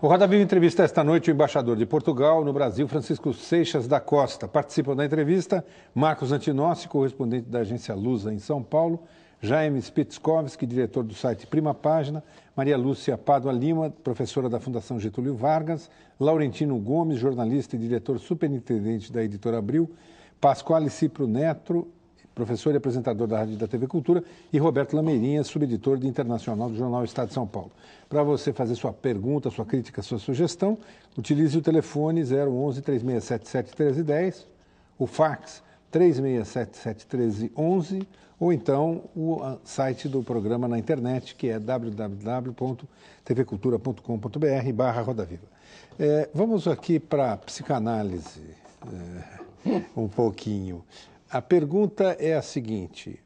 O Roda Viva entrevista esta noite o embaixador de Portugal no Brasil, Francisco Seixas da Costa. Participam da entrevista Marcos Antinossi, correspondente da agência Lusa em São Paulo, Jaime Spitzkowski, diretor do site Prima Página, Maria Lúcia Pádua Lima, professora da Fundação Getúlio Vargas, Laurentino Gomes, jornalista e diretor superintendente da Editora Abril, Pasquale Cipro Neto, professor e apresentador da Rádio e da TV Cultura, e Roberto Lameirinha, subeditor de Internacional do Jornal Estado de São Paulo. Para você fazer sua pergunta, sua crítica, sua sugestão, utilize o telefone 011-3677-1310, o fax 3677-1311, ou então o site do programa na internet, que é www.tvcultura.com.br/Roda Viva. Vamos aqui para a psicanálise um pouquinho. A pergunta é a seguinte,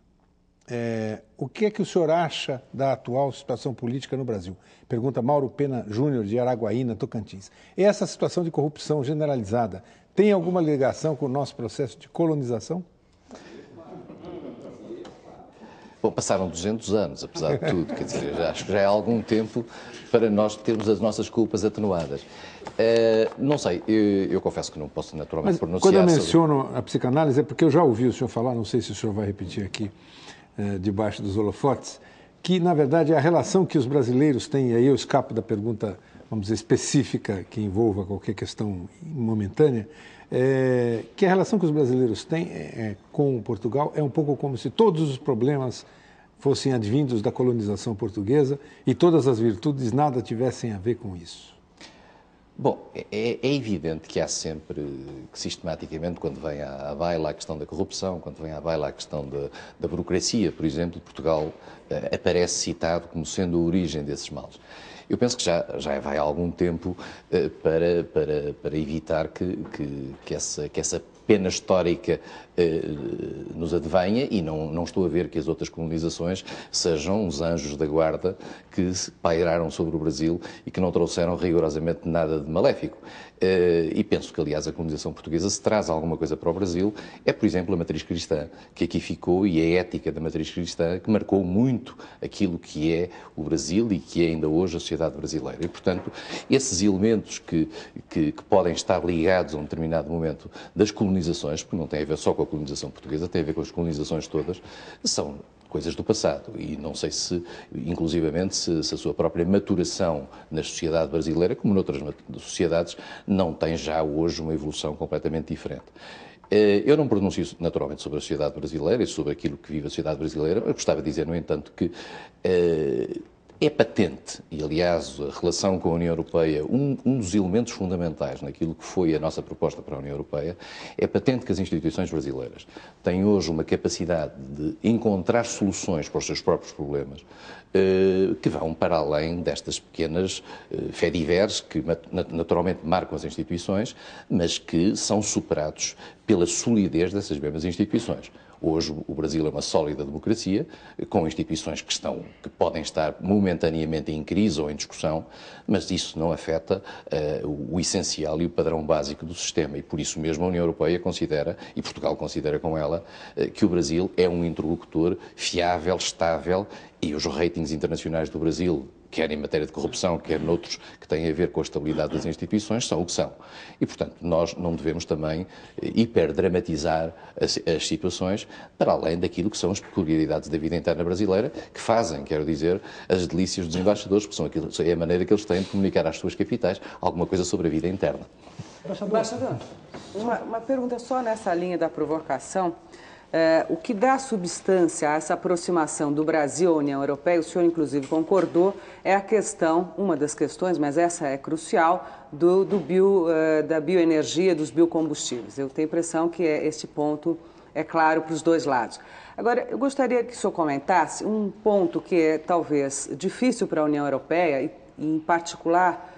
o que é que o senhor acha da atual situação política no Brasil? Pergunta Mauro Pena Júnior, de Araguaína, Tocantins. Essa situação de corrupção generalizada tem alguma ligação com o nosso processo de colonização? Bom, passaram 200 anos, apesar de tudo, quer dizer, acho que já é algum tempo para nós termos as nossas culpas atenuadas. Não sei, eu confesso que não posso naturalmente pronunciar. Quando eu menciono a psicanálise é porque eu já ouvi o senhor falar, não sei se o senhor vai repetir aqui, debaixo dos holofotes, que na verdade a relação que os brasileiros têm, e aí eu escapo da pergunta, vamos dizer, específica que envolva qualquer questão momentânea, que a relação que os brasileiros têm com Portugal é um pouco como se todos os problemas fossem advindos da colonização portuguesa e todas as virtudes nada tivessem a ver com isso. Bom, é evidente que há sempre, que sistematicamente, quando vem à baila a questão da corrupção, quando vem à baila a questão da burocracia, por exemplo, Portugal aparece citado como sendo a origem desses males. Eu penso que já vai há algum tempo para evitar que essa pena histórica nos advenha, e não estou a ver que as outras colonizações sejam uns anjos da guarda que se pairaram sobre o Brasil e que não trouxeram rigorosamente nada de maléfico. E penso que, aliás, a colonização portuguesa, se traz alguma coisa para o Brasil, é, por exemplo, a matriz cristã, que aqui ficou, e a ética da matriz cristã, que marcou muito aquilo que é o Brasil e que é ainda hoje a sociedade brasileira. E, portanto, esses elementos que podem estar ligados a um determinado momento das colonizações, porque não tem a ver só com a colonização portuguesa, tem a ver com as colonizações todas, são coisas do passado, e não sei se, inclusivamente, se a sua própria maturação na sociedade brasileira, como noutras sociedades, não tem já hoje uma evolução completamente diferente. Eu não pronuncio naturalmente sobre a sociedade brasileira e sobre aquilo que vive a sociedade brasileira, eu gostava de dizer, no entanto, que é patente, e aliás a relação com a União Europeia, um dos elementos fundamentais naquilo que foi a nossa proposta para a União Europeia, é patente que as instituições brasileiras têm hoje uma capacidade de encontrar soluções para os seus próprios problemas, que vão para além destas pequenas fé-divers que naturalmente marcam as instituições, mas que são superados pela solidez dessas mesmas instituições. Hoje o Brasil é uma sólida democracia, com instituições que podem estar momentaneamente em crise ou em discussão, mas isso não afeta o essencial e o padrão básico do sistema. E por isso mesmo a União Europeia considera, e Portugal considera com ela, que o Brasil é um interlocutor fiável, estável, e os ratings internacionais do Brasil, quer em matéria de corrupção, quer noutros que têm a ver com a estabilidade das instituições, são o que são. E, portanto, nós não devemos também hiperdramatizar as situações para além daquilo que são as peculiaridades da vida interna brasileira, que fazem, quero dizer, as delícias dos embaixadores, porque é a maneira que eles têm de comunicar às suas capitais alguma coisa sobre a vida interna. Embaixador, uma pergunta só nessa linha da provocação. O que dá substância a essa aproximação do Brasil à União Europeia, o senhor inclusive concordou, é a questão, uma das questões, mas essa é crucial, da bioenergia, dos biocombustíveis. Eu tenho a impressão que este ponto é claro para os dois lados. Agora, eu gostaria que o senhor comentasse um ponto que é talvez difícil para a União Europeia, e em particular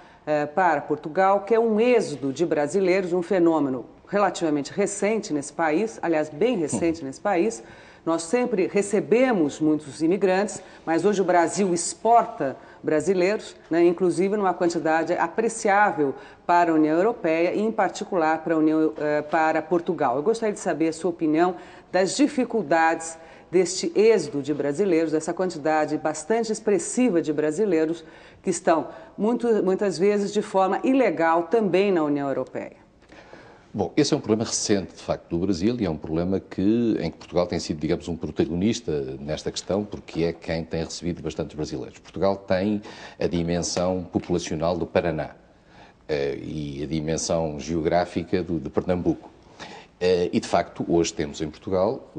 para Portugal, que é um êxodo de brasileiros, um fenômeno relativamente recente nesse país, aliás, bem recente nesse país. Nós sempre recebemos muitos imigrantes, mas hoje o Brasil exporta brasileiros, né, inclusive numa quantidade apreciável para a União Europeia e, em particular, para Portugal. Eu gostaria de saber a sua opinião das dificuldades deste êxodo de brasileiros, dessa quantidade bastante expressiva de brasileiros que estão muitas vezes de forma ilegal também na União Europeia. Bom, esse é um problema recente, de facto, do Brasil e é um problema em que Portugal tem sido, digamos, um protagonista nesta questão, porque é quem tem recebido bastantes brasileiros. Portugal tem a dimensão populacional do Paraná e a dimensão geográfica de Pernambuco. E, de facto, hoje temos em Portugal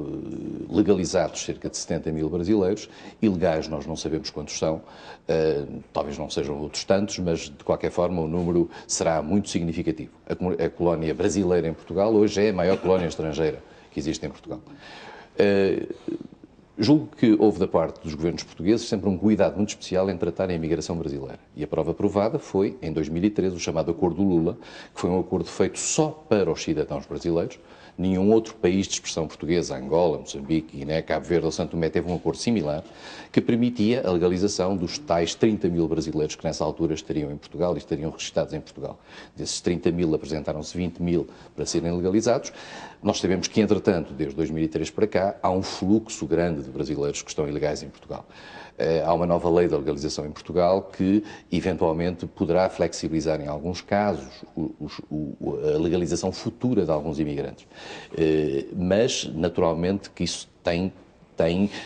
legalizados cerca de 70 mil brasileiros, ilegais nós não sabemos quantos são, talvez não sejam outros tantos, mas, de qualquer forma, o número será muito significativo. A colónia brasileira em Portugal hoje é a maior colónia estrangeira que existe em Portugal. Julgo que houve da parte dos governos portugueses sempre um cuidado muito especial em tratar a imigração brasileira. E a prova provada foi, em 2013, o chamado Acordo Lula, que foi um acordo feito só para os cidadãos brasileiros. Nenhum outro país de expressão portuguesa, Angola, Moçambique, Guiné, Cabo Verde ou São Tomé, teve um acordo similar que permitia a legalização dos tais 30 mil brasileiros que nessa altura estariam em Portugal e estariam registados em Portugal. Desses 30 mil apresentaram-se 20 mil para serem legalizados. Nós sabemos que, entretanto, desde 2003 para cá, há um fluxo grande de brasileiros que estão ilegais em Portugal. Há uma nova lei de legalização em Portugal que, eventualmente, poderá flexibilizar, em alguns casos, a legalização futura de alguns imigrantes. Mas, naturalmente, que isso tem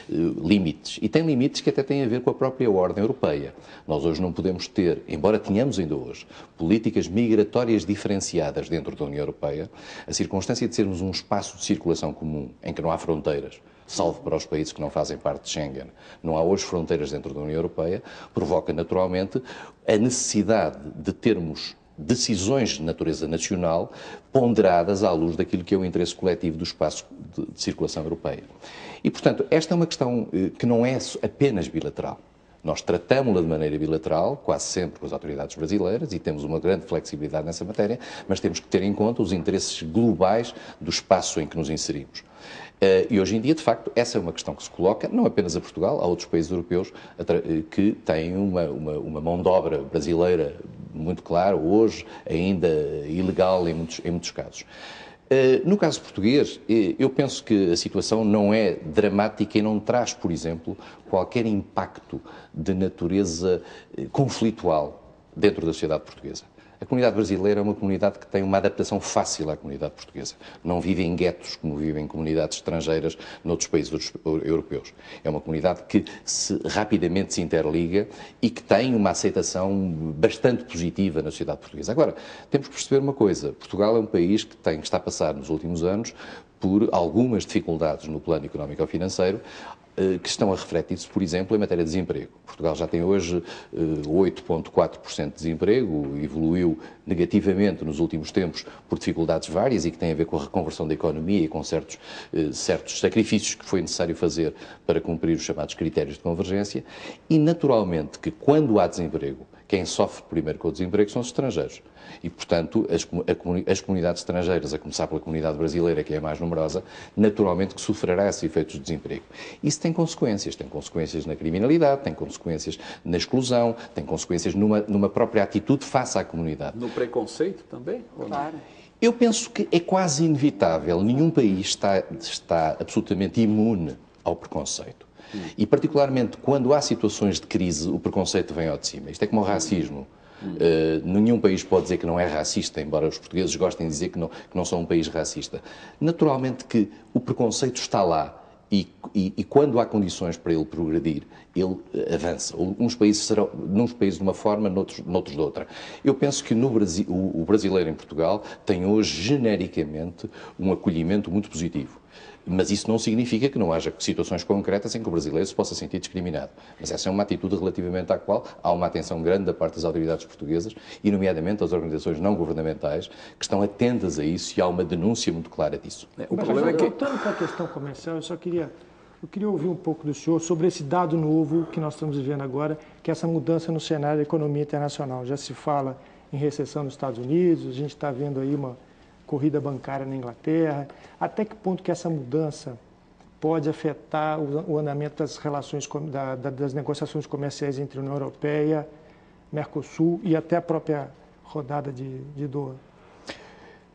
limites. E tem limites que até têm a ver com a própria ordem europeia. Nós hoje não podemos ter, embora tenhamos ainda hoje, políticas migratórias diferenciadas dentro da União Europeia, a circunstância de sermos um espaço de circulação comum, em que não há fronteiras, salvo para os países que não fazem parte de Schengen. Não há hoje fronteiras dentro da União Europeia, provoca naturalmente a necessidade de termos decisões de natureza nacional ponderadas à luz daquilo que é o interesse coletivo do espaço de circulação europeia. E, portanto, esta é uma questão que não é apenas bilateral. Nós tratamos-la de maneira bilateral, quase sempre com as autoridades brasileiras, e temos uma grande flexibilidade nessa matéria, mas temos que ter em conta os interesses globais do espaço em que nos inserimos. E hoje em dia, de facto, essa é uma questão que se coloca, não apenas a Portugal, há outros países europeus que têm uma mão de obra brasileira muito clara, hoje ainda ilegal em muitos casos. No caso português, eu penso que a situação não é dramática e não traz, por exemplo, qualquer impacto de natureza conflitual dentro da sociedade portuguesa. A comunidade brasileira é uma comunidade que tem uma adaptação fácil à comunidade portuguesa. Não vive em guetos como vivem comunidades estrangeiras noutros países europeus. É uma comunidade que rapidamente se interliga e que tem uma aceitação bastante positiva na sociedade portuguesa. Agora, temos que perceber uma coisa. Portugal é um país que está a passar nos últimos anos por algumas dificuldades no plano económico ou financeiro, que estão a refletir-se, por exemplo, em matéria de desemprego. Portugal já tem hoje 8,4% de desemprego, evoluiu negativamente nos últimos tempos por dificuldades várias e que têm a ver com a reconversão da economia e com certos sacrifícios que foi necessário fazer para cumprir os chamados critérios de convergência. E, naturalmente, que quando há desemprego, quem sofre primeiro com o desemprego são os estrangeiros. E, portanto, as comunidades estrangeiras, a começar pela comunidade brasileira, que é a mais numerosa, naturalmente que sofrerá esses efeitos de desemprego. Isso tem consequências na criminalidade, tem consequências na exclusão, tem consequências numa própria atitude face à comunidade. No preconceito também? Claro. Eu penso que é quase inevitável, nenhum país está absolutamente imune ao preconceito. E, particularmente, quando há situações de crise, o preconceito vem ao de cima. Isto é como o racismo. Nenhum país pode dizer que não é racista, embora os portugueses gostem de dizer que não são um país racista. Naturalmente que o preconceito está lá e quando há condições para ele progredir, ele avança. Uns países de uma forma, noutros de outra. Eu penso que o brasileiro em Portugal tem hoje, genericamente, um acolhimento muito positivo. Mas isso não significa que não haja situações concretas em que o brasileiro se possa sentir discriminado. Mas essa é uma atitude relativamente à qual há uma atenção grande da parte das autoridades portuguesas e, nomeadamente, das organizações não governamentais que estão atentas a isso e há uma denúncia muito clara disso. O problema é que... Voltando para a questão comercial, eu queria ouvir um pouco do senhor sobre esse dado novo que nós estamos vivendo agora, que é essa mudança no cenário da economia internacional. Já se fala em recessão nos Estados Unidos, a gente está vendo aí uma corrida bancária na Inglaterra. Até que ponto que essa mudança pode afetar o andamento das relações, das negociações comerciais entre a União Europeia, Mercosul e até a própria rodada de Doha?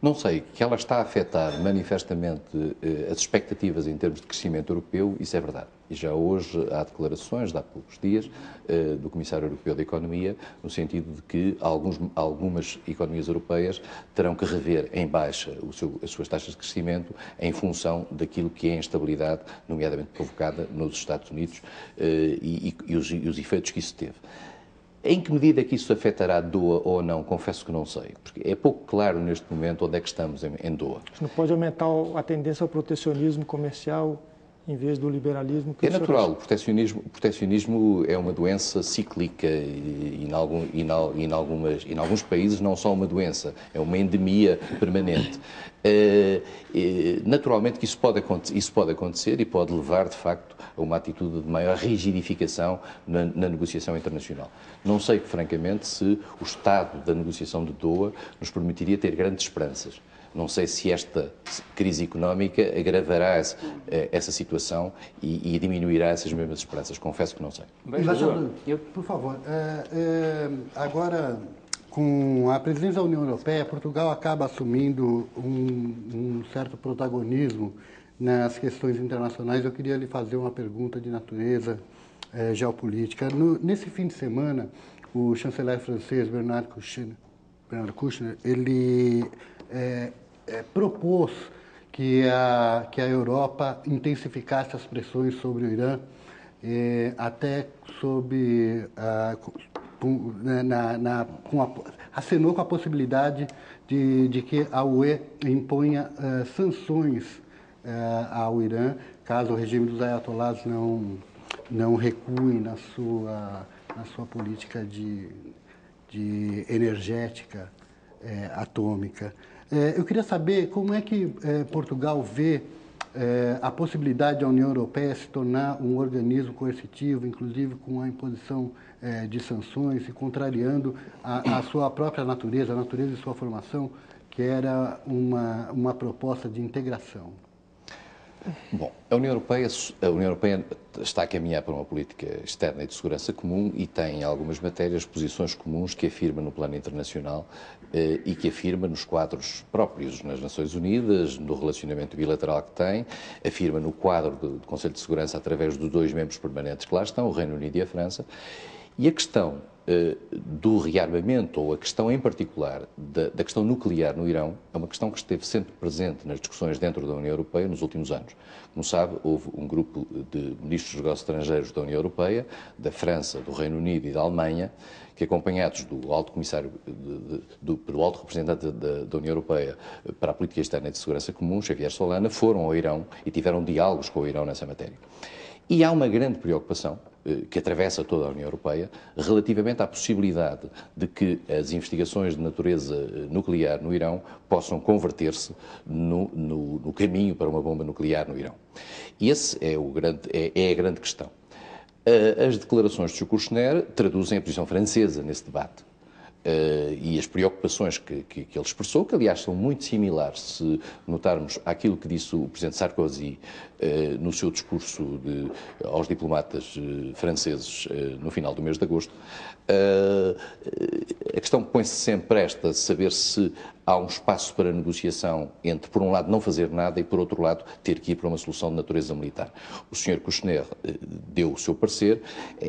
Não sei, que ela está a afetar manifestamente as expectativas em termos de crescimento europeu, isso é verdade. E já hoje há declarações, de há poucos dias, do Comissário Europeu da Economia, no sentido de que algumas economias europeias terão que rever em baixa as suas taxas de crescimento em função daquilo que é a instabilidade, nomeadamente provocada nos Estados Unidos e os efeitos que isso teve. Em que medida é que isso afetará Doha ou não? Confesso que não sei, porque é pouco claro neste momento onde é que estamos em Doha. Isso não pode aumentar a tendência ao protecionismo comercial em vez do liberalismo? É natural, o protecionismo é uma doença cíclica e em alguns países não só uma doença, é uma endemia permanente. Naturalmente que isso pode acontecer e pode levar, de facto, a uma atitude de maior rigidificação na negociação internacional. Não sei, francamente, se o estado da negociação de Doha nos permitiria ter grandes esperanças. Não sei se esta crise económica agravará essa situação e diminuirá essas mesmas esperanças. Confesso que não sei. Embaixador, por favor, agora, com a presidência da União Europeia, Portugal acaba assumindo um certo protagonismo nas questões internacionais. Eu queria lhe fazer uma pergunta de natureza geopolítica. Nesse fim de semana, o chanceler francês Bernard Kouchner, ele propôs que a Europa intensificasse as pressões sobre o Irã, até acenou com a possibilidade de que a UE imponha sanções ao Irã, caso o regime dos ayatollahs não recue na sua política de energética atômica. Eu queria saber como é que Portugal vê a possibilidade da União Europeia se tornar um organismo coercitivo, inclusive com a imposição de sanções e contrariando a sua própria natureza, a natureza de sua formação, que era uma proposta de integração. Bom, a União Europeia está a caminhar para uma política externa e de segurança comum e tem, em algumas matérias, posições comuns que afirma no plano internacional e que afirma nos quadros próprios nas Nações Unidas, no relacionamento bilateral que tem, afirma no quadro do Conselho de Segurança através dos 2 membros permanentes que lá estão, o Reino Unido e a França. E a questão do rearmamento, ou a questão em particular da questão nuclear no Irão, é uma questão que esteve sempre presente nas discussões dentro da União Europeia nos últimos anos. Como sabe, houve um grupo de ministros dos negócios estrangeiros da União Europeia, da França, do Reino Unido e da Alemanha, que acompanhados do alto comissário, pelo alto representante da União Europeia para a política externa e de segurança comum, Javier Solana, foram ao Irão e tiveram diálogos com o Irão nessa matéria. E há uma grande preocupação que atravessa toda a União Europeia relativamente à possibilidade de que as investigações de natureza nuclear no Irão possam converter-se no caminho para uma bomba nuclear no Irão. E esse é a grande questão. As declarações de Kouchner traduzem a posição francesa nesse debate. E as preocupações que ele expressou, que aliás são muito similares, se notarmos aquilo que disse o Presidente Sarkozy no seu discurso aos diplomatas franceses no final do mês de agosto. A questão põe-se sempre esta, saber se há um espaço para negociação entre, por um lado, não fazer nada e, por outro lado, ter que ir para uma solução de natureza militar. O Sr. Kouchner deu o seu parecer.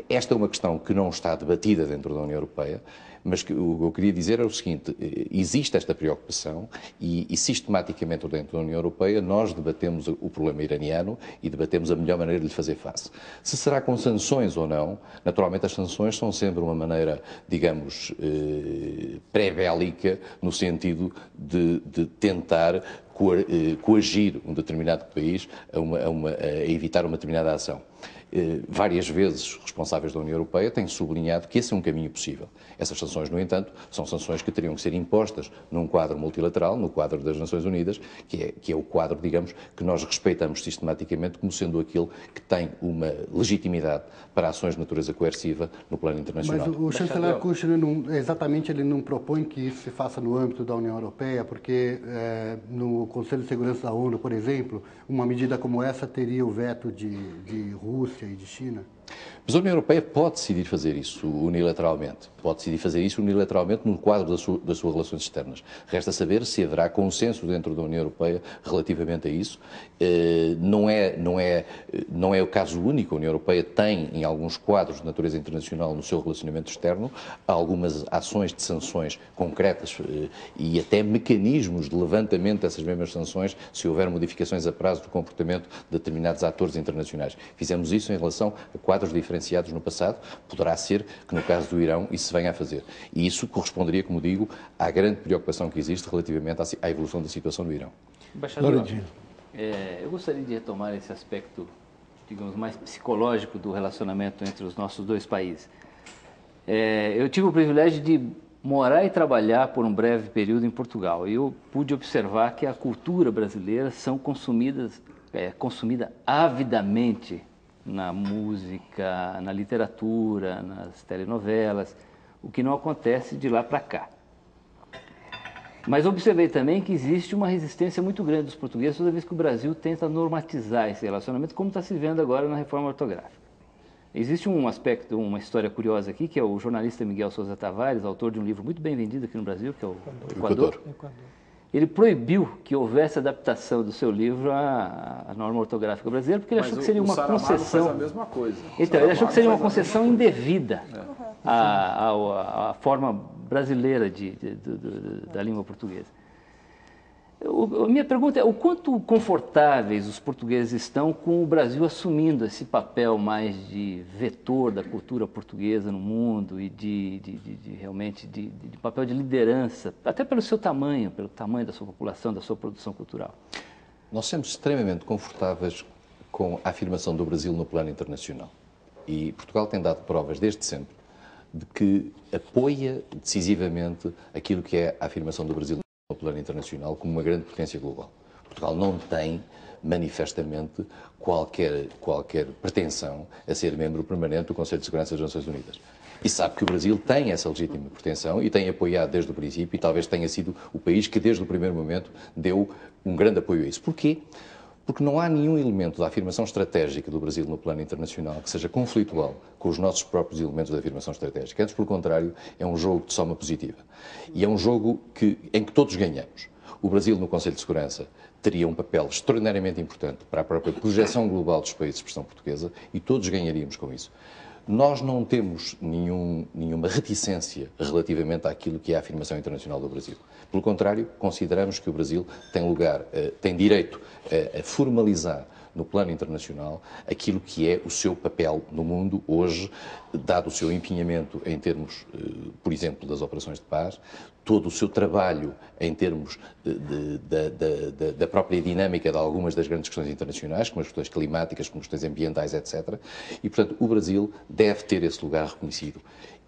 Esta é uma questão que não está debatida dentro da União Europeia, mas o que eu queria dizer é o seguinte: existe esta preocupação e sistematicamente dentro da União Europeia nós debatemos o problema iraniano e debatemos a melhor maneira de lhe fazer face. Se será com sanções ou não, naturalmente as sanções são sempre uma maneira, digamos, pré-bélica, no sentido de tentar coagir um determinado país a evitar uma determinada ação. Várias vezes os responsáveis da União Europeia têm sublinhado que esse é um caminho possível. Essas sanções, no entanto, são sanções que teriam que ser impostas num quadro multilateral, no quadro das Nações Unidas, que é o quadro, digamos, que nós respeitamos sistematicamente como sendo aquele que tem uma legitimidade para ações de natureza coerciva no plano internacional. Mas o chanceler Kouchner, exatamente, ele não propõe que isso se faça no âmbito da União Europeia, porque no no Conselho de Segurança da ONU, por exemplo, uma medida como essa teria o veto de Rússia e de China? Mas a União Europeia pode decidir fazer isso unilateralmente. Pode decidir fazer isso unilateralmente no quadro das suas relações externas. Resta saber se haverá consenso dentro da União Europeia relativamente a isso. Não é o caso único. A União Europeia tem, em alguns quadros de natureza internacional, no seu relacionamento externo, algumas ações de sanções concretas e até mecanismos de levantamento dessas mesmas sanções se houver modificações a prazo do comportamento de determinados atores internacionais. Fizemos isso em relação a quadros diferenciados no passado. Poderá ser que no caso do Irão isso se venha a fazer. E isso corresponderia, como digo, à grande preocupação que existe relativamente à evolução da situação do Irão. Embaixador, eu gostaria de retomar esse aspecto, digamos, mais psicológico do relacionamento entre os nossos dois países. Eu tive o privilégio de morar e trabalhar por um breve período em Portugal. E eu pude observar que a cultura brasileira é consumida avidamente na música, na literatura, nas telenovelas, o que não acontece de lá para cá. Mas observei também que existe uma resistência muito grande dos portugueses toda vez que o Brasil tenta normatizar esse relacionamento, como está se vendo agora na reforma ortográfica. Existe um aspecto, uma história curiosa aqui, que é o jornalista Miguel Sousa Tavares, autor de um livro muito bem vendido aqui no Brasil, que é o Equador. Ele proibiu que houvesse adaptação do seu livro à norma ortográfica brasileira, porque ele achou que seria uma concessão. Faz a mesma coisa. Então, ele achou que seria uma concessão indevida à forma brasileira da língua portuguesa. Minha pergunta é: o quanto confortáveis os portugueses estão com o Brasil assumindo esse papel mais de vetor da cultura portuguesa no mundo e realmente de papel de liderança, até pelo seu tamanho, pelo tamanho da sua população, da sua produção cultural? Nós somos extremamente confortáveis com a afirmação do Brasil no plano internacional. E Portugal tem dado provas desde sempre de que apoia decisivamente aquilo que é a afirmação do Brasil no plano internacional como uma grande potência global. Portugal não tem, manifestamente, qualquer pretensão a ser membro permanente do Conselho de Segurança das Nações Unidas. E sabe que o Brasil tem essa legítima pretensão e tem apoiado desde o princípio, e talvez tenha sido o país que desde o primeiro momento deu um grande apoio a isso. Porquê? Porque não há nenhum elemento da afirmação estratégica do Brasil no plano internacional que seja conflitual com os nossos próprios elementos da afirmação estratégica. Antes, pelo contrário, é um jogo de soma positiva. E é um jogo em que todos ganhamos. O Brasil, no Conselho de Segurança, teria um papel extraordinariamente importante para a própria projeção global dos países de expressão portuguesa e todos ganharíamos com isso. Nós não temos nenhuma reticência relativamente àquilo que é a afirmação internacional do Brasil. Pelo contrário, consideramos que o Brasil tem direito a formalizar no plano internacional aquilo que é o seu papel no mundo hoje, dado o seu empenhamento em termos, por exemplo, das operações de paz, todo o seu trabalho em termos da própria dinâmica de algumas das grandes questões internacionais, como as questões climáticas, como as questões ambientais, etc. E, portanto, o Brasil deve ter esse lugar reconhecido.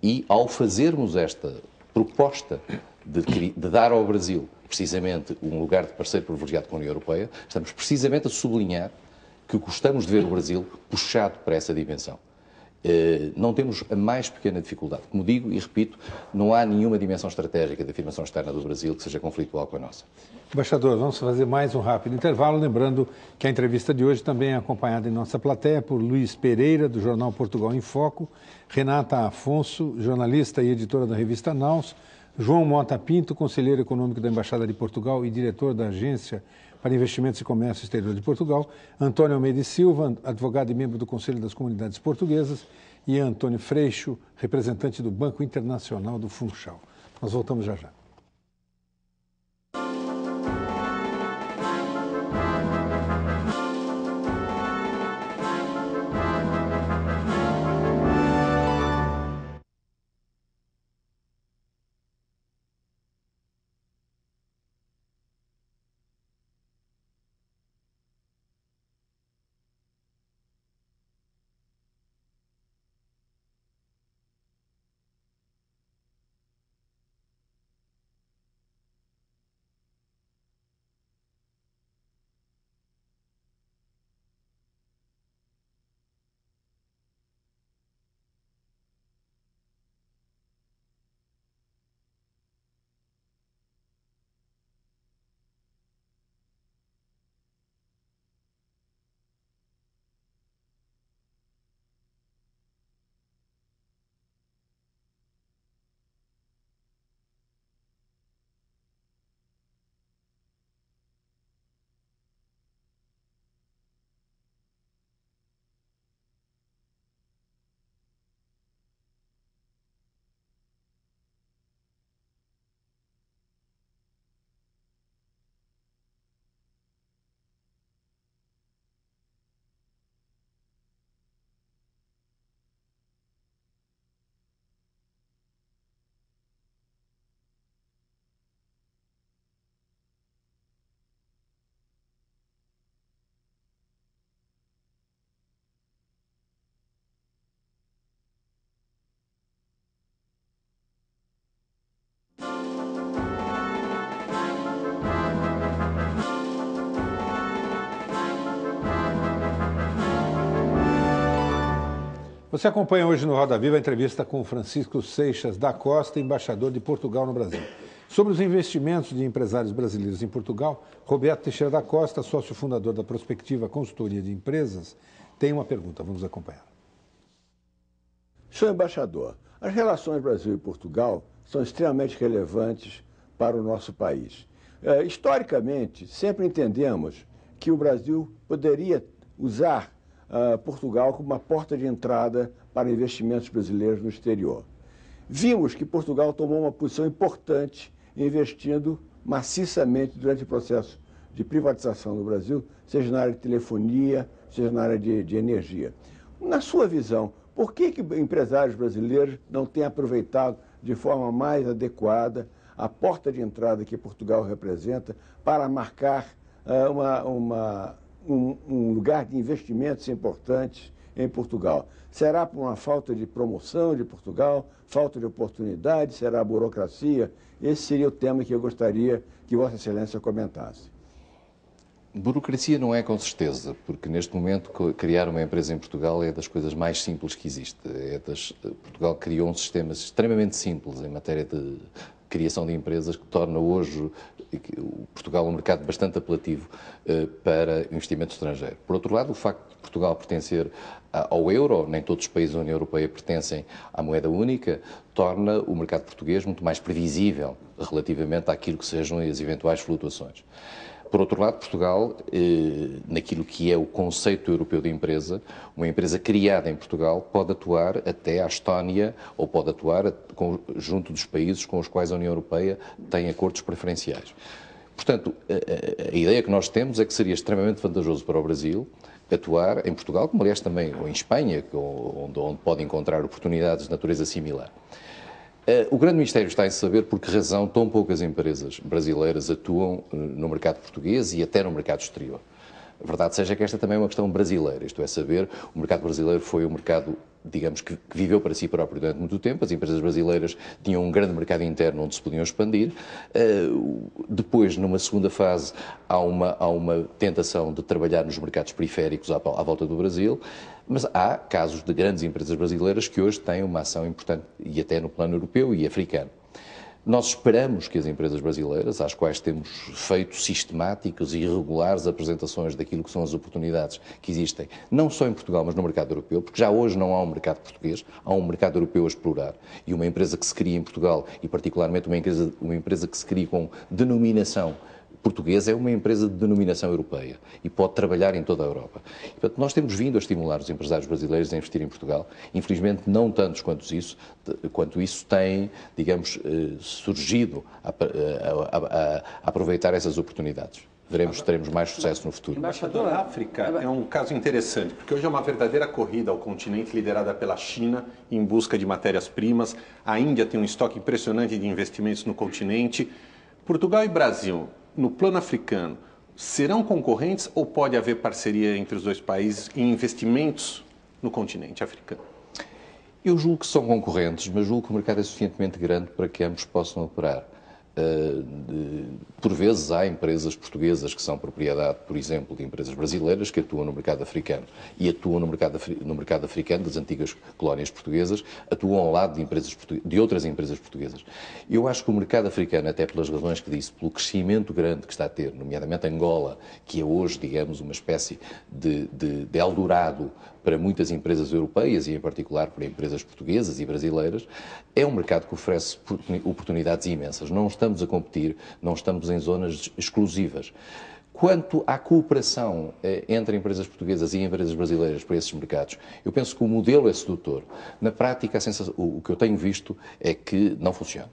E, ao fazermos esta proposta de dar ao Brasil, precisamente, um lugar de parceiro privilegiado com a União Europeia, estamos precisamente a sublinhar que gostamos de ver o Brasil puxado para essa dimensão. Não temos a mais pequena dificuldade. Como digo e repito, não há nenhuma dimensão estratégica da afirmação externa do Brasil que seja conflitual com a nossa. Embaixador, vamos fazer mais um rápido intervalo, lembrando que a entrevista de hoje também é acompanhada em nossa plateia por Luiz Pereira, do jornal Portugal em Foco, Renata Afonso, jornalista e editora da revista Naus, João Mota Pinto, conselheiro econômico da Embaixada de Portugal e diretor da Agência para Investimentos e Comércio Exterior de Portugal, Antônio Almeida e Silva, advogado e membro do Conselho das Comunidades Portuguesas, e Antônio Freixo, representante do Banco Internacional do Funchal. Nós voltamos já já. Você acompanha hoje no Roda Viva a entrevista com Francisco Seixas da Costa, embaixador de Portugal no Brasil. Sobre os investimentos de empresários brasileiros em Portugal, Roberto Teixeira da Costa, sócio fundador da Prospectiva Consultoria de Empresas, tem uma pergunta. Vamos acompanhar. Senhor embaixador, as relações Brasil e Portugal são extremamente relevantes para o nosso país. Historicamente, sempre entendemos que o Brasil poderia usar Portugal como uma porta de entrada para investimentos brasileiros no exterior. Vimos que Portugal tomou uma posição importante investindo maciçamente durante o processo de privatização do Brasil, seja na área de telefonia, seja na área de energia. Na sua visão, por que empresários brasileiros não têm aproveitado de forma mais adequada a porta de entrada que Portugal representa para marcar um lugar de investimentos importantes em Portugal? Será por uma falta de promoção de Portugal, falta de oportunidade, será a burocracia? Esse seria o tema que eu gostaria que Vossa Excelência comentasse. Burocracia não é, com certeza, porque neste momento criar uma empresa em Portugal é das coisas mais simples que existe. Portugal criou um sistema extremamente simples em matéria de criação de empresas que torna hoje Portugal um mercado bastante apelativo para investimento estrangeiro. Por outro lado, o facto de Portugal pertencer ao euro, nem todos os países da União Europeia pertencem à moeda única, torna o mercado português muito mais previsível relativamente àquilo que sejam as eventuais flutuações. Por outro lado, Portugal, naquilo que é o conceito europeu de empresa, uma empresa criada em Portugal pode atuar até à Estónia ou pode atuar junto dos países com os quais a União Europeia tem acordos preferenciais. Portanto, a ideia que nós temos é que seria extremamente vantajoso para o Brasil atuar em Portugal, como aliás também ou em Espanha, onde pode encontrar oportunidades de natureza similar. O grande mistério está em saber por que razão tão poucas empresas brasileiras atuam no mercado português e até no mercado exterior. A verdade seja que esta também é uma questão brasileira, isto é saber, o mercado brasileiro foi um mercado, digamos, que viveu para si próprio durante muito tempo, as empresas brasileiras tinham um grande mercado interno onde se podiam expandir, depois, numa segunda fase, há uma tentação de trabalhar nos mercados periféricos à volta do Brasil, mas há casos de grandes empresas brasileiras que hoje têm uma ação importante, e até no plano europeu e africano. Nós esperamos que as empresas brasileiras, às quais temos feito sistemáticas e regulares apresentações daquilo que são as oportunidades que existem, não só em Portugal, mas no mercado europeu, porque já hoje não há um mercado português, há um mercado europeu a explorar. E uma empresa que se cria em Portugal, e particularmente uma empresa que se cria com denominação portuguesa, é uma empresa de denominação europeia e pode trabalhar em toda a Europa. E, portanto, nós temos vindo a estimular os empresários brasileiros a investir em Portugal. Infelizmente, não tantos quanto isso tem, digamos, surgido a aproveitar essas oportunidades. Teremos mais sucesso no futuro. Embaixador, a África é um caso interessante, porque hoje é uma verdadeira corrida ao continente liderada pela China em busca de matérias-primas. A Índia tem um estoque impressionante de investimentos no continente. Portugal e Brasil, no plano africano, serão concorrentes ou pode haver parceria entre os dois países em investimentos no continente africano? Eu julgo que são concorrentes, mas julgo que o mercado é suficientemente grande para que ambos possam operar. Por vezes há empresas portuguesas que são propriedade, por exemplo, de empresas brasileiras que atuam no mercado africano e atuam no mercado africano das antigas colónias portuguesas, atuam ao lado de outras empresas portuguesas. Eu acho que o mercado africano, até pelas razões que disse, pelo crescimento grande que está a ter, nomeadamente Angola, que é hoje, digamos, uma espécie de Eldorado para muitas empresas europeias e, em particular, para empresas portuguesas e brasileiras, é um mercado que oferece oportunidades imensas. Não estamos a competir, não estamos em zonas exclusivas. Quanto à cooperação entre empresas portuguesas e empresas brasileiras para esses mercados, eu penso que o modelo é sedutor. Na prática, o que eu tenho visto é que não funciona.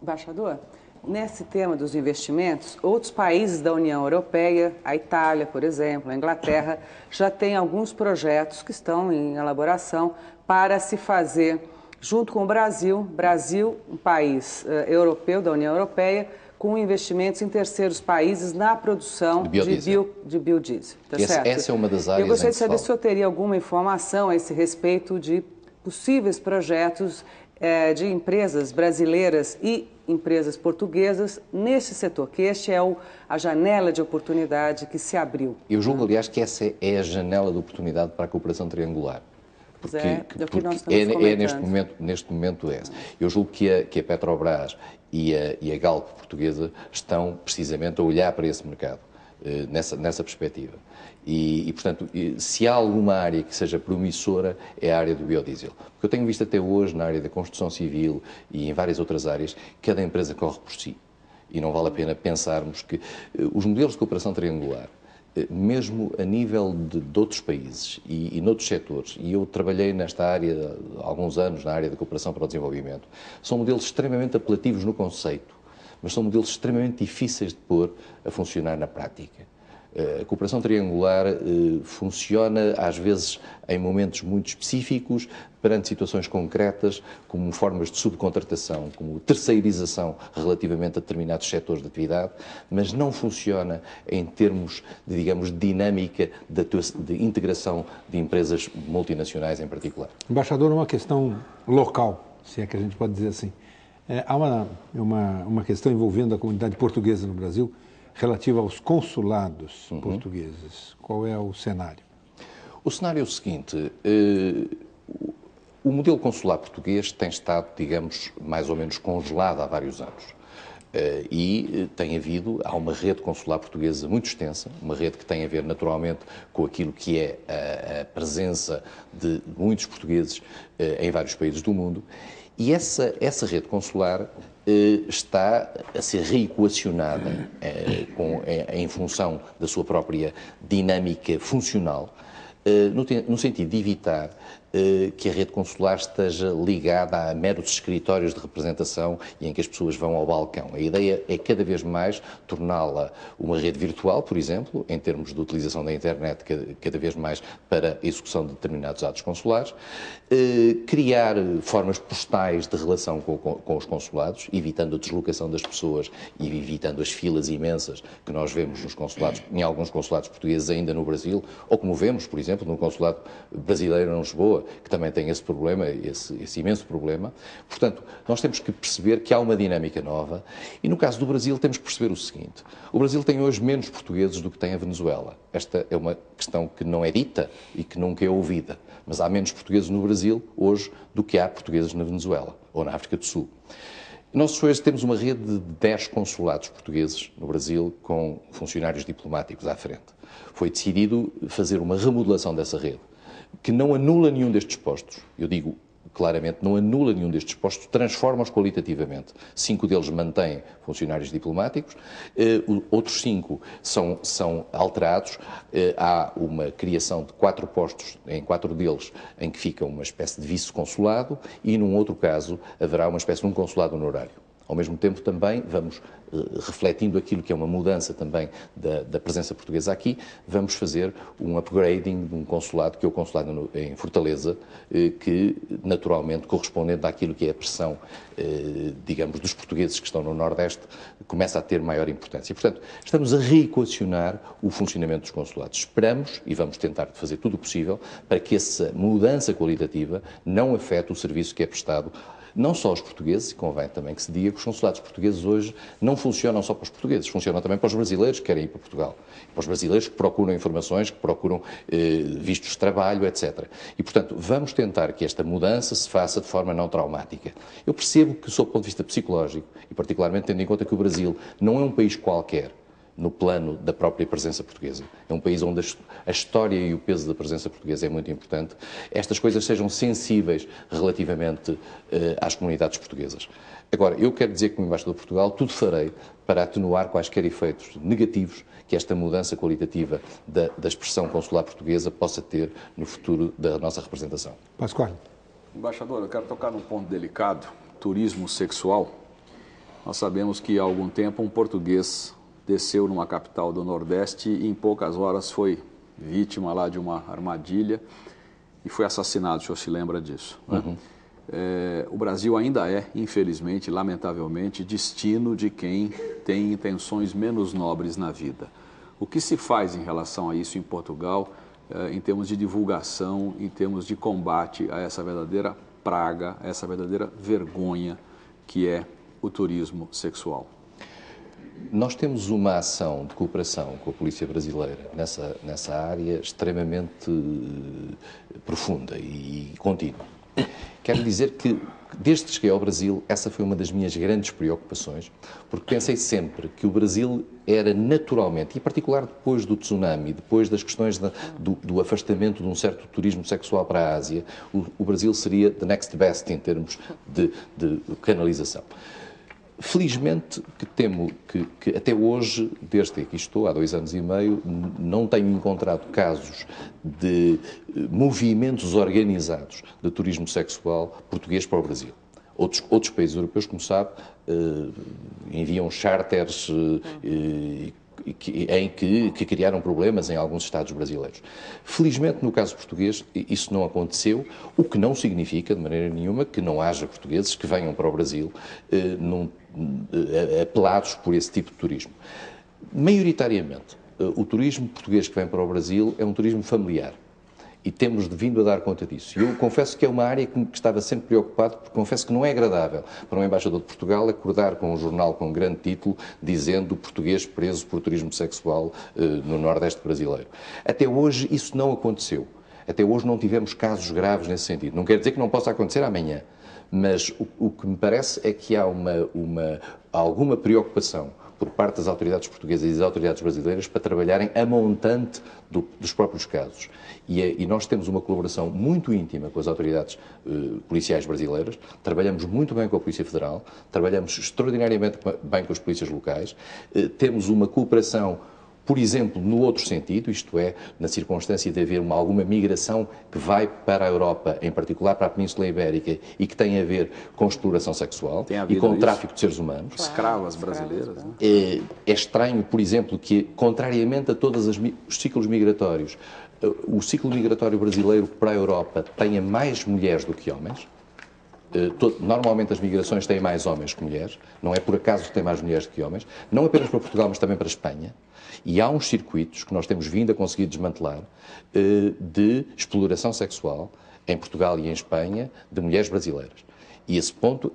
Embaixador, nesse tema dos investimentos, outros países da União Europeia, a Itália, por exemplo, a Inglaterra, já têm alguns projetos que estão em elaboração para se fazer, junto com o Brasil, um país europeu, da União Europeia, com investimentos em terceiros países na produção de biodiesel. Tá certo? Essa é uma das áreas. Eu gostaria de saber se o senhor teria alguma informação a esse respeito de possíveis projetos de empresas brasileiras e empresas portuguesas nesse setor, que este é a janela de oportunidade que se abriu. Eu julgo, aliás, que essa é a janela de oportunidade para a cooperação triangular. Porque, é o que nós estamos comentando. neste momento é. Eu julgo que a Petrobras e a Galp portuguesa estão precisamente a olhar para esse mercado, nessa perspectiva. E, portanto, se há alguma área que seja promissora, é a área do biodiesel. Porque eu tenho visto até hoje, na área da construção civil e em várias outras áreas, cada empresa corre por si. E não vale a pena pensarmos que os modelos de cooperação triangular, mesmo a nível de outros países e noutros setores, e eu trabalhei nesta área há alguns anos, na área da cooperação para o desenvolvimento, são modelos extremamente apelativos no conceito, mas são modelos extremamente difíceis de pôr a funcionar na prática. A cooperação triangular funciona, às vezes, em momentos muito específicos, perante situações concretas, como formas de subcontratação, como terceirização relativamente a determinados setores de atividade, mas não funciona em termos, digamos, de dinâmica de integração de empresas multinacionais em particular. Embaixador, uma questão local, se é que a gente pode dizer assim. Há uma questão envolvendo a comunidade portuguesa no Brasil, relativa aos consulados portugueses. Qual é o cenário? O cenário é o seguinte, o modelo consular português tem estado, digamos, mais ou menos congelado há vários anos. Há uma rede consular portuguesa muito extensa, uma rede que tem a ver naturalmente com aquilo que é a presença de muitos portugueses em vários países do mundo, e essa rede consular está a ser reequacionada em função da sua própria dinâmica funcional, no sentido de evitar que a rede consular esteja ligada a meros escritórios de representação e em que as pessoas vão ao balcão. A ideia é cada vez mais torná-la uma rede virtual, por exemplo, em termos de utilização da internet cada vez mais para a execução de determinados atos consulares, criar formas postais de relação com os consulados, evitando a deslocação das pessoas e evitando as filas imensas que nós vemos nos consulados, em alguns consulados portugueses ainda no Brasil, ou como vemos, por exemplo, no consulado brasileiro em Lisboa, que também tem esse problema, esse imenso problema. Portanto, nós temos que perceber que há uma dinâmica nova e, no caso do Brasil, temos que perceber o seguinte. O Brasil tem hoje menos portugueses do que tem a Venezuela. Esta é uma questão que não é dita e que nunca é ouvida. Mas há menos portugueses no Brasil hoje do que há portugueses na Venezuela ou na África do Sul. Nós hoje temos uma rede de 10 consulados portugueses no Brasil com funcionários diplomáticos à frente. Foi decidido fazer uma remodelação dessa rede, que não anula nenhum destes postos. Eu digo claramente, não anula nenhum destes postos, transforma-os qualitativamente. 5 deles mantêm funcionários diplomáticos, outros 5 são alterados. Há uma criação de 4 postos, em 4 deles, em que fica uma espécie de vice-consulado e, num outro caso, haverá uma espécie de um consulado honorário. Ao mesmo tempo, também vamos, refletindo aquilo que é uma mudança também da presença portuguesa aqui, vamos fazer um upgrading de um consulado, que é o consulado em Fortaleza, que naturalmente, correspondendo àquilo que é a pressão, digamos, dos portugueses que estão no Nordeste, começa a ter maior importância. Portanto, estamos a reequacionar o funcionamento dos consulados. Esperamos, e vamos tentar fazer tudo o possível, para que essa mudança qualitativa não afete o serviço que é prestado não só aos portugueses, e convém também que se diga que os consulados portugueses hoje não funcionam só para os portugueses, funcionam também para os brasileiros que querem ir para Portugal, para os brasileiros que procuram informações, que procuram vistos de trabalho, etc. E, portanto, vamos tentar que esta mudança se faça de forma não traumática. Eu percebo que, sob o ponto de vista psicológico, e particularmente tendo em conta que o Brasil não é um país qualquer, no plano da própria presença portuguesa. É um país onde a história e o peso da presença portuguesa é muito importante. Estas coisas sejam sensíveis relativamente às comunidades portuguesas. Agora, eu quero dizer que, como Embaixador de Portugal, tudo farei para atenuar quaisquer efeitos negativos que esta mudança qualitativa da expressão consular portuguesa possa ter no futuro da nossa representação. Pascoal. Embaixador, eu quero tocar num ponto delicado, turismo sexual. Nós sabemos que há algum tempo um português desceu numa capital do Nordeste e em poucas horas foi vítima lá de uma armadilha e foi assassinado, o senhor se lembra disso, né? Uhum. O Brasil ainda é, infelizmente, lamentavelmente, destino de quem tem intenções menos nobres na vida. O que se faz em relação a isso em Portugal, em termos de divulgação, em termos de combate a essa verdadeira praga, a essa verdadeira vergonha que é o turismo sexual? Nós temos uma ação de cooperação com a polícia brasileira nessa área extremamente profunda e contínua. Quero dizer que, desde que cheguei ao Brasil, essa foi uma das minhas grandes preocupações, porque pensei sempre que o Brasil era naturalmente, e em particular depois do tsunami, depois das questões do afastamento de um certo turismo sexual para a Ásia, o Brasil seria the next best em termos de canalização. Felizmente que temo que até hoje, desde que aqui estou, há 2 anos e meio, não tenho encontrado casos de movimentos organizados de turismo sexual português para o Brasil. Outros países europeus, como sabe, enviam charters que criaram problemas em alguns estados brasileiros. Felizmente, no caso português, isso não aconteceu, o que não significa, de maneira nenhuma, que não haja portugueses que venham para o Brasil apelados por esse tipo de turismo. Maioritariamente, o turismo português que vem para o Brasil é um turismo familiar. E temos vindo a dar conta disso. Eu confesso que é uma área que estava sempre preocupado, porque confesso que não é agradável para um embaixador de Portugal acordar com um jornal com um grande título dizendo português preso por turismo sexual no Nordeste brasileiro. Até hoje isso não aconteceu. Até hoje não tivemos casos graves nesse sentido. Não quer dizer que não possa acontecer amanhã, mas o que me parece é que há alguma preocupação por parte das autoridades portuguesas e das autoridades brasileiras para trabalharem a montante dos próprios casos. E nós temos uma colaboração muito íntima com as autoridades policiais brasileiras, trabalhamos muito bem com a Polícia Federal, trabalhamos extraordinariamente bem com as polícias locais, temos uma cooperação, por exemplo, no outro sentido, isto é, na circunstância de haver alguma migração que vai para a Europa, em particular para a Península Ibérica, e que tem a ver com exploração sexual e com tráfico de seres humanos. Escravas brasileiras. Né? É estranho, por exemplo, que, contrariamente a todos os ciclos migratórios, o ciclo migratório brasileiro para a Europa tenha mais mulheres do que homens. Normalmente as migrações têm mais homens que mulheres, não é por acaso que têm mais mulheres do que homens, não apenas para Portugal, mas também para a Espanha. E há uns circuitos que nós temos vindo a conseguir desmantelar de exploração sexual em Portugal e em Espanha de mulheres brasileiras. E esse ponto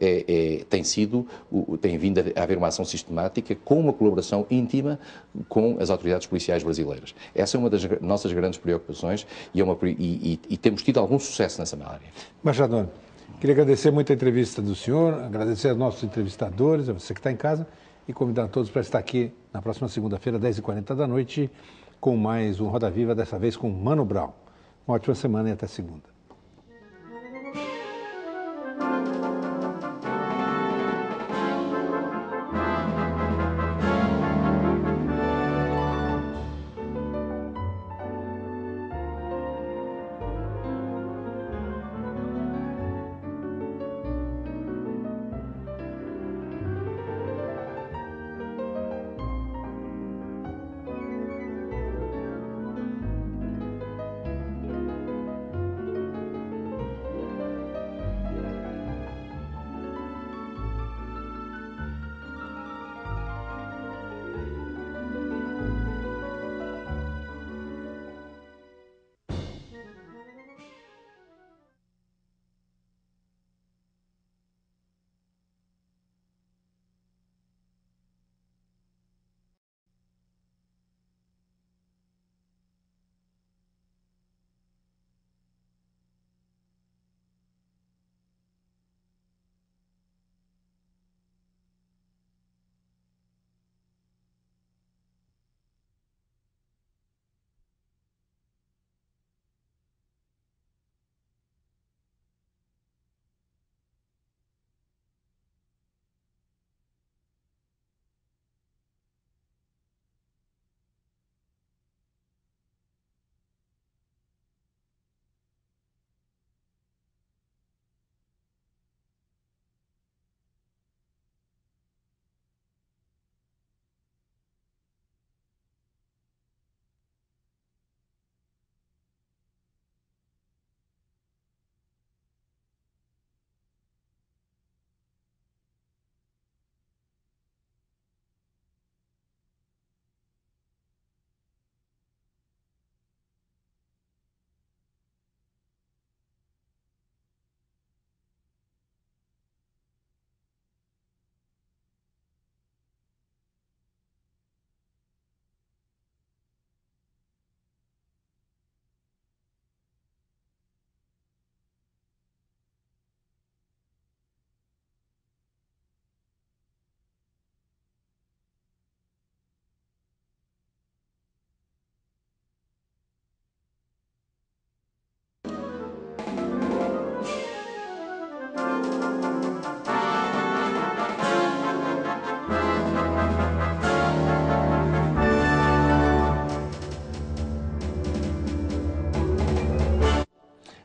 tem vindo a haver uma ação sistemática com uma colaboração íntima com as autoridades policiais brasileiras. Essa é uma das nossas grandes preocupações e temos tido algum sucesso nessa área. Embaixador, queria agradecer muito a entrevista do senhor, agradecer aos nossos entrevistadores, a você que está em casa, e convidar todos para estar aqui na próxima segunda-feira, 10h40 da noite, com mais um Roda Viva, dessa vez com Mano Brown. Uma ótima semana e até segunda.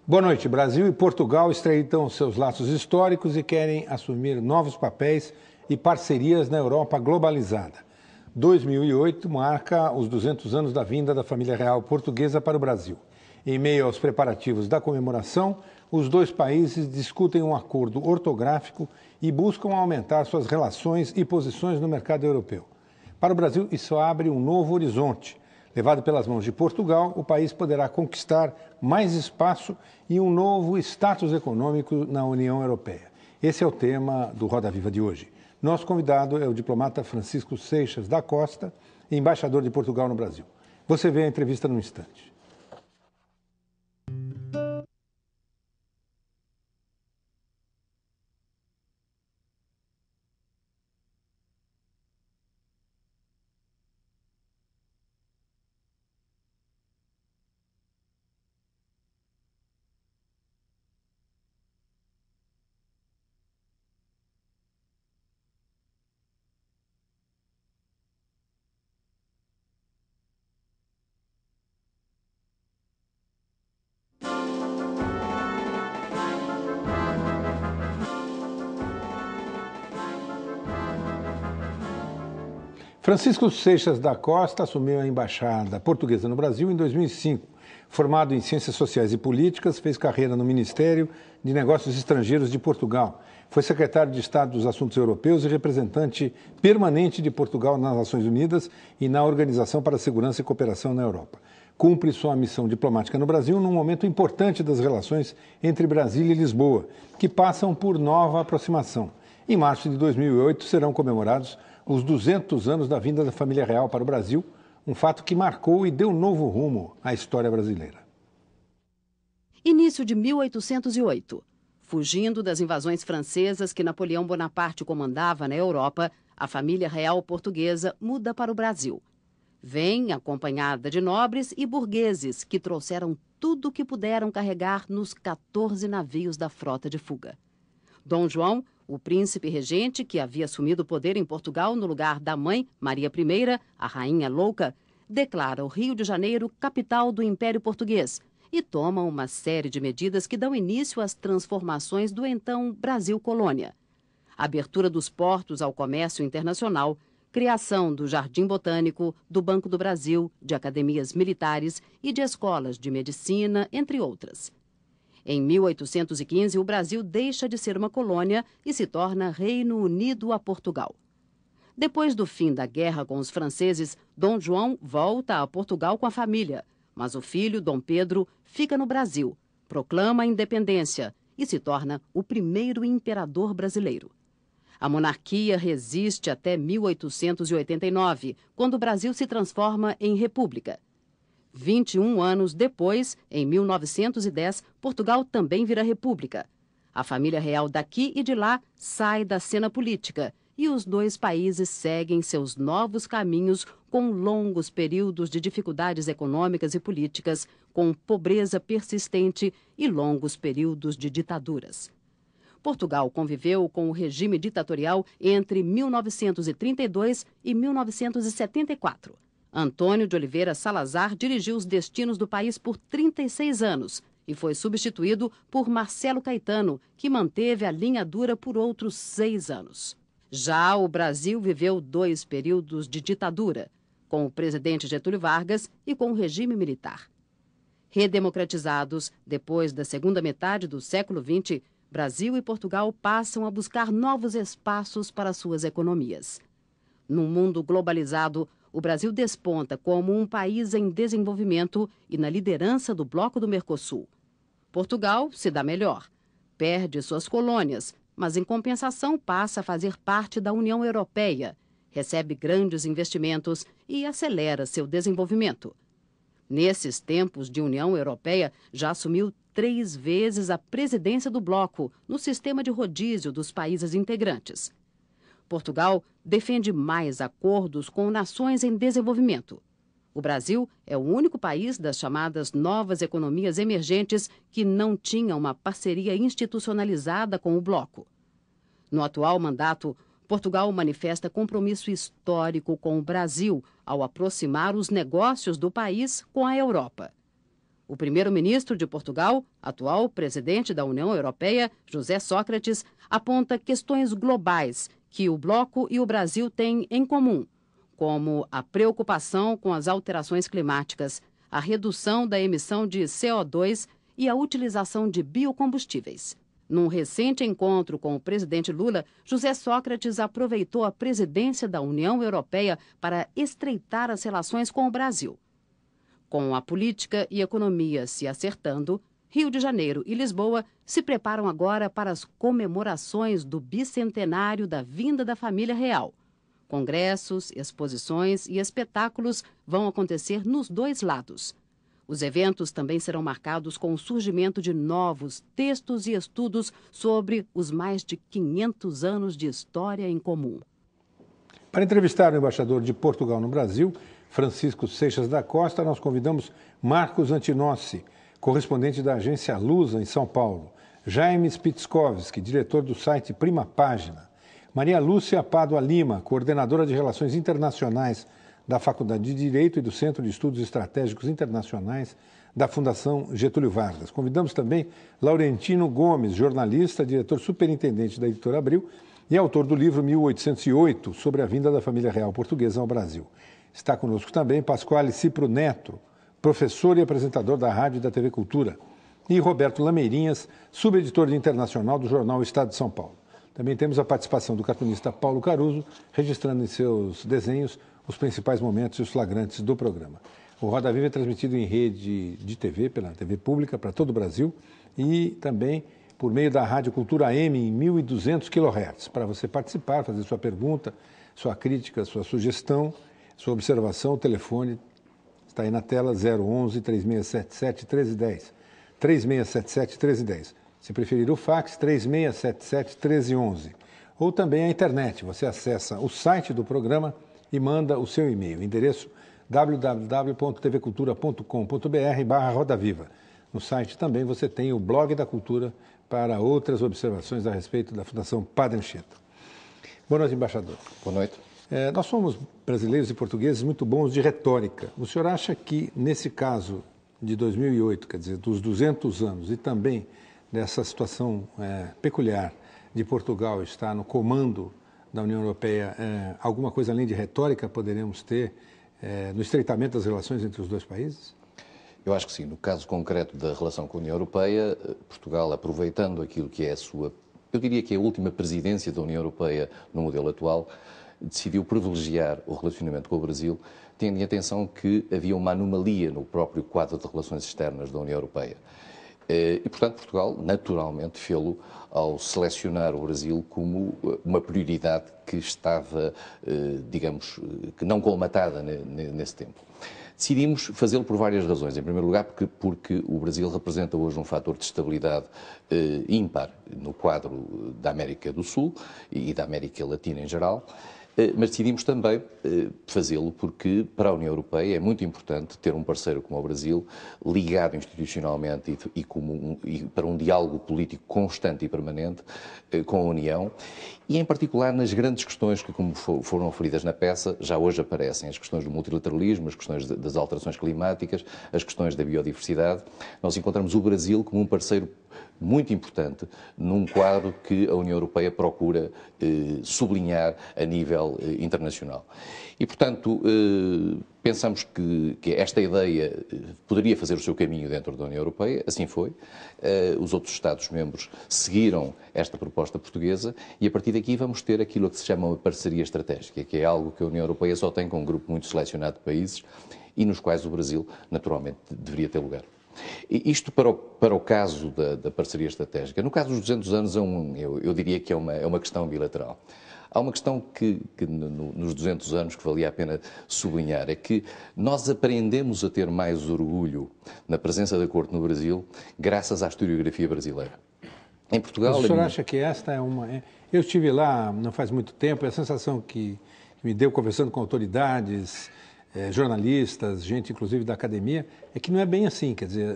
Boa noite. Brasil e Portugal estreitam seus laços históricos e querem assumir novos papéis e parcerias na Europa globalizada. 2008 marca os 200 anos da vinda da família real portuguesa para o Brasil. Em meio aos preparativos da comemoração, os dois países discutem um acordo ortográfico e buscam aumentar suas relações e posições no mercado europeu. Para o Brasil, isso abre um novo horizonte. Levado pelas mãos de Portugal, o país poderá conquistar mais espaço e um novo status econômico na União Europeia. Esse é o tema do Roda Viva de hoje. Nosso convidado é o diplomata Francisco Seixas da Costa, embaixador de Portugal no Brasil. Você vê a entrevista num instante. Francisco Seixas da Costa assumiu a embaixada portuguesa no Brasil em 2005. Formado em Ciências Sociais e Políticas, fez carreira no Ministério de Negócios Estrangeiros de Portugal. Foi secretário de Estado dos Assuntos Europeus e representante permanente de Portugal nas Nações Unidas e na Organização para a Segurança e Cooperação na Europa. Cumpre sua missão diplomática no Brasil num momento importante das relações entre Brasília e Lisboa, que passam por nova aproximação. Em março de 2008 serão comemorados os 200 anos da vinda da família real para o Brasil, um fato que marcou e deu novo rumo à história brasileira. Início de 1808. Fugindo das invasões francesas que Napoleão Bonaparte comandava na Europa, a família real portuguesa muda para o Brasil. Vem acompanhada de nobres e burgueses que trouxeram tudo o que puderam carregar nos 14 navios da frota de fuga. Dom João, o príncipe regente que havia assumido o poder em Portugal no lugar da mãe, Maria I, a Rainha Louca, declara o Rio de Janeiro capital do Império Português e toma uma série de medidas que dão início às transformações do então Brasil-Colônia. Abertura dos portos ao comércio internacional, criação do Jardim Botânico, do Banco do Brasil, de academias militares e de escolas de medicina, entre outras. Em 1815, o Brasil deixa de ser uma colônia e se torna Reino Unido a Portugal. Depois do fim da guerra com os franceses, Dom João volta a Portugal com a família, mas o filho, Dom Pedro, fica no Brasil, proclama a independência e se torna o primeiro imperador brasileiro. A monarquia resiste até 1889, quando o Brasil se transforma em república. 21 anos depois, em 1910, Portugal também vira república. A família real daqui e de lá sai da cena política e os dois países seguem seus novos caminhos com longos períodos de dificuldades econômicas e políticas, com pobreza persistente e longos períodos de ditaduras. Portugal conviveu com o regime ditatorial entre 1932 e 1974. Antônio de Oliveira Salazar dirigiu os destinos do país por 36 anos e foi substituído por Marcelo Caetano, que manteve a linha dura por outros 6 anos. Já o Brasil viveu 2 períodos de ditadura, com o presidente Getúlio Vargas e com o regime militar. Redemocratizados, depois da segunda metade do século XX, Brasil e Portugal passam a buscar novos espaços para suas economias. Num mundo globalizado, o Brasil desponta como um país em desenvolvimento e na liderança do bloco do Mercosul. Portugal se dá melhor, perde suas colônias, mas em compensação passa a fazer parte da União Europeia, recebe grandes investimentos e acelera seu desenvolvimento. Nesses tempos de União Europeia, já assumiu 3 vezes a presidência do bloco no sistema de rodízio dos países integrantes. Portugal defende mais acordos com nações em desenvolvimento. O Brasil é o único país das chamadas novas economias emergentes que não tinha uma parceria institucionalizada com o bloco. No atual mandato, Portugal manifesta compromisso histórico com o Brasil ao aproximar os negócios do país com a Europa. O primeiro-ministro de Portugal, atual presidente da União Europeia, José Sócrates, aponta questões globais que o bloco e o Brasil têm em comum, como a preocupação com as alterações climáticas, a redução da emissão de CO2 e a utilização de biocombustíveis. Num recente encontro com o presidente Lula, José Sócrates aproveitou a presidência da União Europeia para estreitar as relações com o Brasil. Com a política e economia se acertando, Rio de Janeiro e Lisboa se preparam agora para as comemorações do bicentenário da vinda da família real. Congressos, exposições e espetáculos vão acontecer nos dois lados. Os eventos também serão marcados com o surgimento de novos textos e estudos sobre os mais de 500 anos de história em comum. Para entrevistar o embaixador de Portugal no Brasil, Francisco Seixas da Costa, nós convidamos Marcos Antinossi, correspondente da agência Lusa, em São Paulo, Jaime Spitzkovski, diretor do site Prima Página, Maria Lúcia Pádua Lima, coordenadora de Relações Internacionais da Faculdade de Direito e do Centro de Estudos Estratégicos Internacionais da Fundação Getúlio Vargas. Convidamos também Laurentino Gomes, jornalista, diretor superintendente da Editora Abril e autor do livro 1808, sobre a vinda da família real portuguesa ao Brasil. Está conosco também Pasquale Cipro Neto, professor e apresentador da Rádio e da TV Cultura, e Roberto Lameirinhas, subeditor de internacional do jornal Estado de São Paulo. Também temos a participação do cartunista Paulo Caruso, registrando em seus desenhos os principais momentos e os flagrantes do programa. O Roda Viva é transmitido em rede de TV, pela TV Pública, para todo o Brasil, e também por meio da Rádio Cultura AM em 1.200 kHz. Para você participar, fazer sua pergunta, sua crítica, sua sugestão, sua observação, o telefone está aí na tela, 011 3677 1310. 3677 1310. Se preferir o fax, 3677 1311. Ou também a internet. Você acessa o site do programa e manda o seu e-mail. Endereço www.tvcultura.com.br/rodaviva. No site também você tem o blog da cultura para outras observações a respeito da Fundação Padre Anchieta. Boa noite, embaixador. Boa noite. Nós somos brasileiros e portugueses muito bons de retórica. O senhor acha que, nesse caso de 2008, quer dizer, dos 200 anos, e também dessa situação peculiar de Portugal estar no comando da União Europeia, alguma coisa além de retórica poderemos ter no estreitamento das relações entre os dois países? Eu acho que sim. No caso concreto da relação com a União Europeia, Portugal, aproveitando aquilo que é a sua, eu diria que é a última presidência da União Europeia no modelo atual, decidiu privilegiar o relacionamento com o Brasil, tendo em atenção que havia uma anomalia no próprio quadro de relações externas da União Europeia. E, portanto, Portugal, naturalmente, fê-lo ao selecionar o Brasil como uma prioridade que estava, digamos, que não colmatada nesse tempo. Decidimos fazê-lo por várias razões. Em primeiro lugar, porque o Brasil representa hoje um fator de estabilidade ímpar no quadro da América do Sul e da América Latina em geral. Mas decidimos também fazê-lo porque, para a União Europeia, é muito importante ter um parceiro como o Brasil, ligado institucionalmente e para um diálogo político constante e permanente com a União, e em particular nas grandes questões que, como foram referidas na peça, já hoje aparecem, as questões do multilateralismo, as questões das alterações climáticas, as questões da biodiversidade. Nós encontramos o Brasil como um parceiro muito importante num quadro que a União Europeia procura sublinhar a nível internacional. E, portanto, pensamos que esta ideia poderia fazer o seu caminho dentro da União Europeia, assim foi. Os outros Estados-membros seguiram esta proposta portuguesa e, a partir daqui, vamos ter aquilo que se chama uma parceria estratégica, que é algo que a União Europeia só tem com um grupo muito selecionado de países e nos quais o Brasil, naturalmente, deveria ter lugar. Isto para o caso da parceria estratégica. No caso dos 200 anos, eu diria que é uma questão bilateral. Há uma questão que nos 200 anos que valia a pena sublinhar, é que nós aprendemos a ter mais orgulho na presença da Corte no Brasil graças à historiografia brasileira. Em Portugal... Mas o senhor acha que esta é uma... Eu estive lá não faz muito tempo, a sensação que me deu conversando com autoridades... jornalistas, gente inclusive da academia, é que não é bem assim, quer dizer,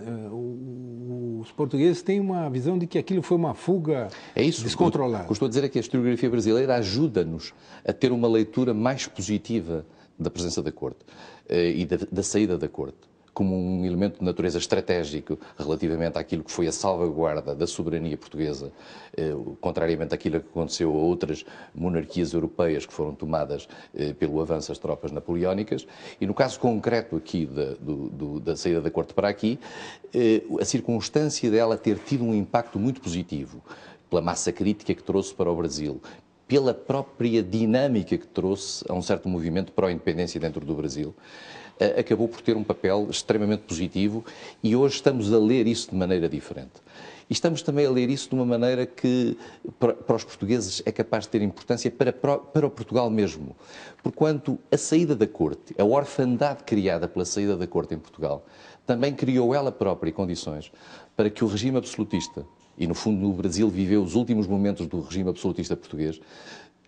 os portugueses têm uma visão de que aquilo foi uma fuga descontrolada. O que eu estou a dizer é que a historiografia brasileira ajuda-nos a ter uma leitura mais positiva da presença da Corte e da saída da Corte. como um elemento de natureza estratégico relativamente àquilo que foi a salvaguarda da soberania portuguesa, contrariamente àquilo que aconteceu a outras monarquias europeias que foram tomadas pelo avanço das tropas napoleónicas. E no caso concreto aqui da saída da corte para aqui, a circunstância dela ter tido um impacto muito positivo pela massa crítica que trouxe para o Brasil, pela própria dinâmica que trouxe a um certo movimento pró-independência dentro do Brasil, acabou por ter um papel extremamente positivo e hoje estamos a ler isso de maneira diferente. E estamos também a ler isso de uma maneira que, para os portugueses, é capaz de ter importância para o Portugal mesmo. Porquanto a saída da corte, a orfandade criada pela saída da corte em Portugal, também criou ela própria condições para que o regime absolutista, e no fundo no Brasil viveu os últimos momentos do regime absolutista português,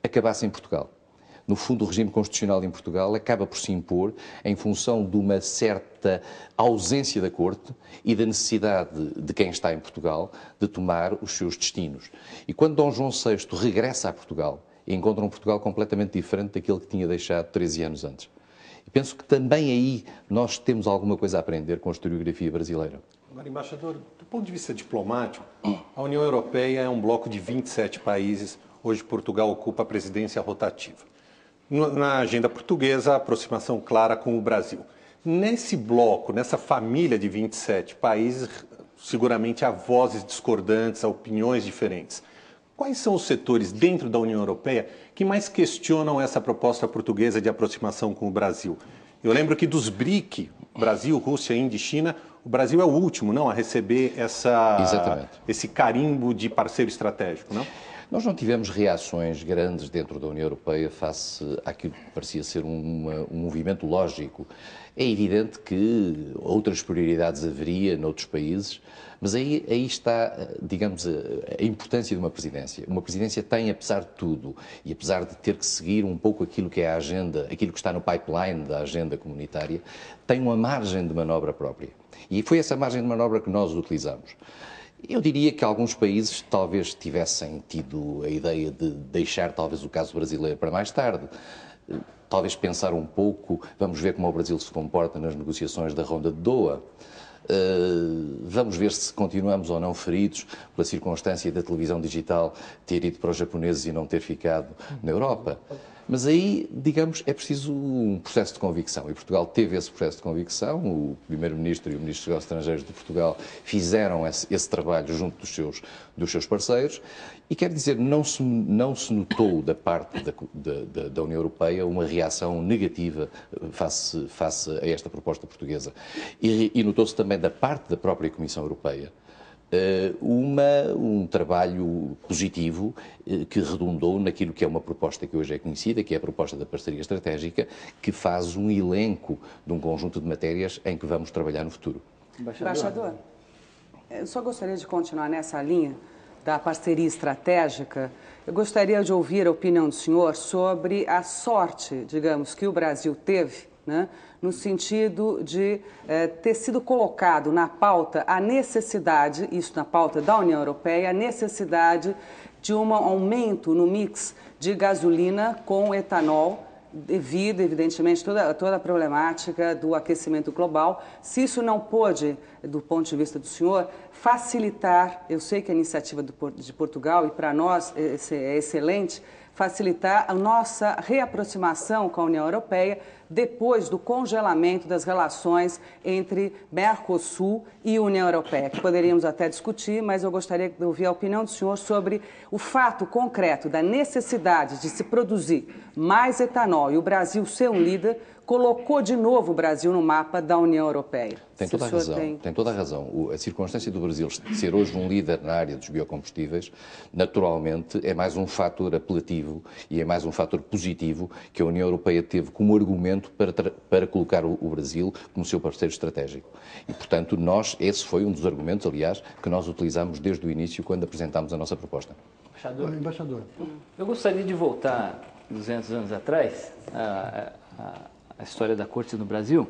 acabasse em Portugal. No fundo, o regime constitucional em Portugal acaba por se impor em função de uma certa ausência da corte e da necessidade de quem está em Portugal de tomar os seus destinos. E quando Dom João VI regressa a Portugal, encontra um Portugal completamente diferente daquele que tinha deixado 13 anos antes. E penso que também aí nós temos alguma coisa a aprender com a historiografia brasileira. Agora, embaixador, do ponto de vista diplomático, a União Europeia é um bloco de 27 países. Hoje, Portugal ocupa a presidência rotativa. Na agenda portuguesa, a aproximação clara com o Brasil. Nesse bloco, nessa família de 27 países, seguramente há vozes discordantes, há opiniões diferentes. Quais são os setores dentro da União Europeia que mais questionam essa proposta portuguesa de aproximação com o Brasil? Eu lembro que dos BRIC, Brasil, Rússia, Índia e China, o Brasil é o último, não, a receber esse carimbo de parceiro estratégico, não? Nós não tivemos reações grandes dentro da União Europeia face àquilo que parecia ser um movimento lógico. É evidente que outras prioridades haveria noutros países, mas aí está, digamos, a importância de uma presidência. Uma presidência tem, apesar de tudo, e apesar de ter que seguir um pouco aquilo que é a agenda, aquilo que está no pipeline da agenda comunitária, tem uma margem de manobra própria. E foi essa margem de manobra que nós utilizamos. Eu diria que alguns países talvez tivessem tido a ideia de deixar talvez o caso brasileiro para mais tarde. Talvez pensar um pouco, vamos ver como o Brasil se comporta nas negociações da Ronda de Doha. Vamos ver se continuamos ou não feridos pela circunstância da televisão digital ter ido para os japoneses e não ter ficado na Europa. Mas aí, digamos, é preciso um processo de convicção. E Portugal teve esse processo de convicção. O Primeiro-Ministro e o Ministro dos Negócios Estrangeiros de Portugal fizeram esse trabalho junto dos seus parceiros. E quer dizer, não se notou da parte da União Europeia uma reação negativa face a esta proposta portuguesa. E notou-se também da parte da própria Comissão Europeia um trabalho positivo que redundou naquilo que é uma proposta que hoje é conhecida, que é a proposta da parceria estratégica, que faz um elenco de um conjunto de matérias em que vamos trabalhar no futuro. Embaixador, eu só gostaria de continuar nessa linha da parceria estratégica. Eu gostaria de ouvir a opinião do senhor sobre a sorte, digamos, que o Brasil teve, né, no sentido de ter sido colocado na pauta a necessidade, isso na pauta da União Europeia, a necessidade de um aumento no mix de gasolina com etanol, devido, evidentemente, toda a problemática do aquecimento global. Se isso não pôde, do ponto de vista do senhor, facilitar, eu sei que a iniciativa de Portugal, e para nós é excelente, facilitar a nossa reaproximação com a União Europeia depois do congelamento das relações entre Mercosul e União Europeia, que poderíamos até discutir, mas eu gostaria de ouvir a opinião do senhor sobre o fato concreto da necessidade de se produzir mais etanol e o Brasil ser um líder, colocou de novo o Brasil no mapa da União Europeia. Tem toda a razão. Tem toda a razão. A circunstância do Brasil ser hoje um líder na área dos biocombustíveis, naturalmente, é mais um fator apelativo e é mais um fator positivo que a União Europeia teve como argumento para colocar o Brasil como seu parceiro estratégico. E, portanto, esse foi um dos argumentos, aliás, que nós utilizamos desde o início quando apresentámos a nossa proposta. Embaixador. Eu gostaria de voltar 200 anos atrás, a história da corte no Brasil.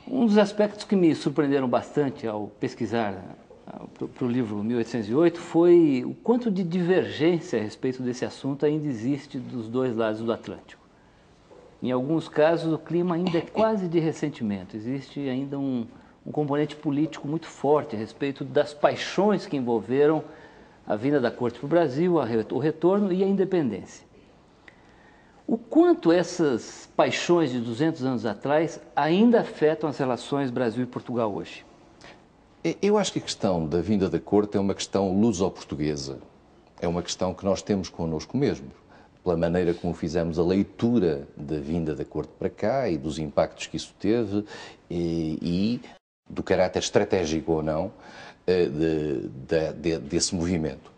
Um dos aspectos que me surpreenderam bastante ao pesquisar para o livro 1808 foi o quanto de divergência a respeito desse assunto ainda existe dos dois lados do Atlântico. Em alguns casos, o clima ainda é quase de ressentimento. Existe ainda um componente político muito forte a respeito das paixões que envolveram a vinda da corte para o Brasil, o retorno e a independência. O quanto essas paixões de 200 anos atrás ainda afetam as relações Brasil e Portugal hoje? Eu acho que a questão da vinda da corte é uma questão luso-portuguesa. É uma questão que nós temos connosco mesmo, pela maneira como fizemos a leitura da vinda da corte para cá e dos impactos que isso teve e do caráter estratégico ou não desse movimento.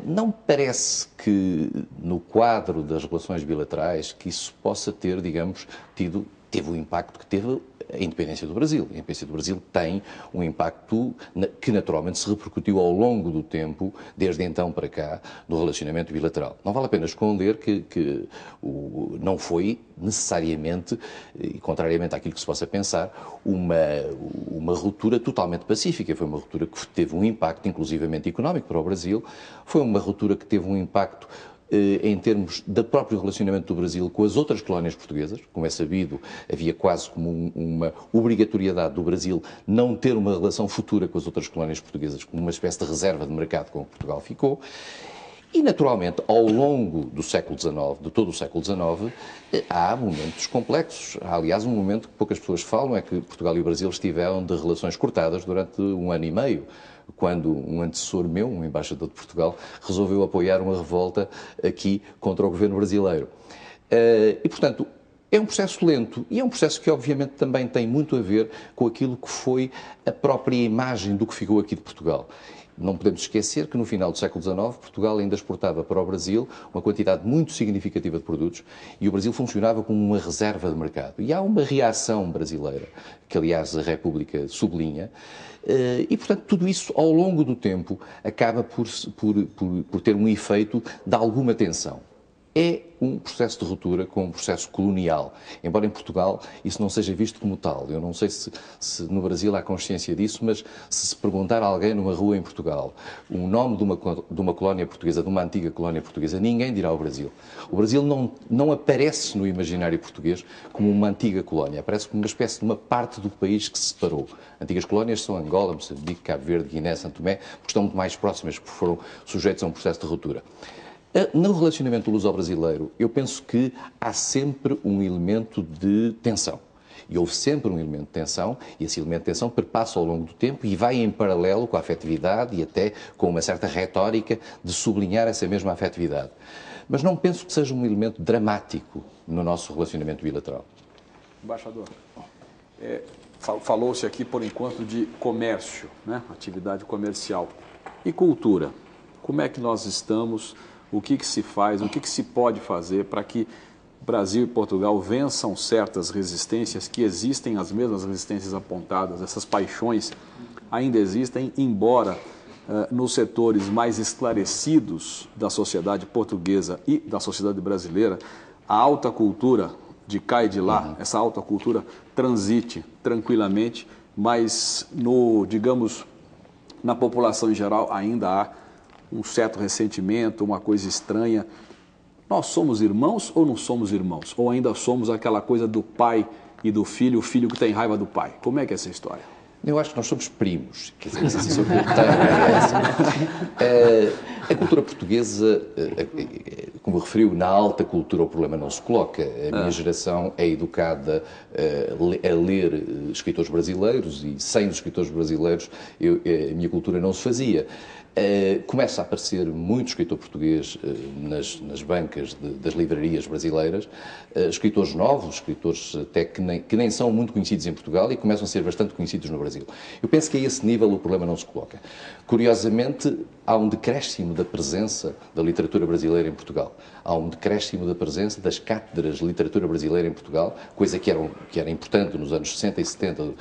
Não me parece que no quadro das relações bilaterais que isso possa ter, digamos, teve o impacto que teve a independência do Brasil. A independência do Brasil tem um impacto que naturalmente se repercutiu ao longo do tempo, desde então para cá, no relacionamento bilateral. Não vale a pena esconder que não foi necessariamente, e contrariamente àquilo que se possa pensar, uma ruptura totalmente pacífica. Foi uma ruptura que teve um impacto, inclusivamente económico, para o Brasil. Foi uma ruptura que teve um impacto em termos do próprio relacionamento do Brasil com as outras colónias portuguesas. Como é sabido, havia quase como uma obrigatoriedade do Brasil não ter uma relação futura com as outras colónias portuguesas, como uma espécie de reserva de mercado com que Portugal ficou. E, naturalmente, ao longo do século XIX, de todo o século XIX, há momentos complexos. Há, aliás, um momento que poucas pessoas falam, é que Portugal e o Brasil estiveram de relações cortadas durante 1 ano e meio, quando um antecessor meu, um embaixador de Portugal, resolveu apoiar uma revolta aqui contra o governo brasileiro. E, portanto, é um processo lento e é um processo que, obviamente, também tem muito a ver com aquilo que foi a própria imagem do que ficou aqui de Portugal. Não podemos esquecer que no final do século XIX, Portugal ainda exportava para o Brasil uma quantidade muito significativa de produtos e o Brasil funcionava como uma reserva de mercado. E há uma reação brasileira, que aliás a República sublinha, e portanto tudo isso ao longo do tempo acaba por ter um efeito de alguma tensão. É um processo de ruptura com um processo colonial, embora em Portugal isso não seja visto como tal. Eu não sei se no Brasil há consciência disso, mas se perguntar a alguém numa rua em Portugal o nome de uma colónia portuguesa, de uma antiga colónia portuguesa, ninguém dirá o Brasil. O Brasil não aparece no imaginário português como uma antiga colónia, aparece como uma espécie de uma parte do país que se separou. Antigas colónias são Angola, Moçambique, Cabo Verde, Guiné, São Tomé, porque estão muito mais próximas, porque foram sujeitos a um processo de ruptura. No relacionamento luso-brasileiro, eu penso que há sempre um elemento de tensão. E houve sempre um elemento de tensão, e esse elemento de tensão perpassa ao longo do tempo e vai em paralelo com a afetividade e até com uma certa retórica de sublinhar essa mesma afetividade. Mas não penso que seja um elemento dramático no nosso relacionamento bilateral. Embaixador, falou-se aqui, por enquanto, de comércio, né? Atividade comercial. E cultura? Como é que nós estamos? O que se faz, o que se pode fazer para que Brasil e Portugal vençam certas resistências que existem, as mesmas resistências apontadas, essas paixões ainda existem, embora nos setores mais esclarecidos da sociedade portuguesa e da sociedade brasileira, a alta cultura de cá e de lá, essa alta cultura transite tranquilamente, mas digamos, na população em geral ainda há um certo ressentimento, uma coisa estranha. Nós somos irmãos ou não somos irmãos? Ou ainda somos aquela coisa do pai e do filho, o filho que tem raiva do pai? Como é que é essa história? Eu acho que nós somos primos. Quer dizer, se eu a cultura portuguesa, como referiu, na alta cultura o problema não se coloca. A minha geração é educada a ler escritores brasileiros e sem os escritores brasileiros a minha cultura não se fazia. Começa a aparecer muito escritor português nas bancas das livrarias brasileiras, escritores novos, escritores até que nem são muito conhecidos em Portugal e começam a ser bastante conhecidos no Brasil. Eu penso que a esse nível o problema não se coloca. Curiosamente, há um decréscimo da presença da literatura brasileira em Portugal. Há um decréscimo da presença das cátedras de literatura brasileira em Portugal, coisa que era importante nos anos 60 e 70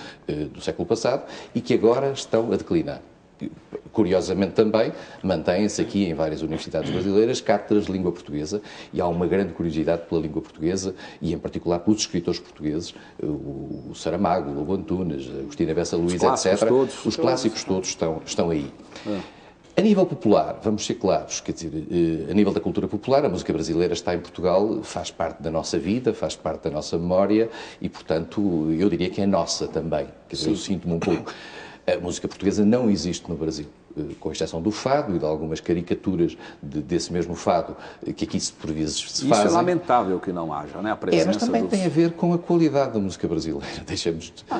do século passado e que agora estão a declinar. Curiosamente também, mantêm-se aqui em várias universidades brasileiras cátedras de língua portuguesa e há uma grande curiosidade pela língua portuguesa e em particular pelos escritores portugueses, o Saramago, o Lobo Antunes, Agostina Bessa Luís, etc. Os clássicos todos estão aí. A nível popular, vamos ser claros, quer dizer, a nível da cultura popular, a música brasileira está em Portugal, faz parte da nossa vida, faz parte da nossa memória e, portanto, eu diria que é nossa também. Quer dizer, eu sinto-me um pouco... A música portuguesa não existe no Brasil, com exceção do fado e de algumas caricaturas desse mesmo fado, que aqui por vezes se fazem. Isso é lamentável que não haja, né? A presença mas também tem a ver com a qualidade da música brasileira.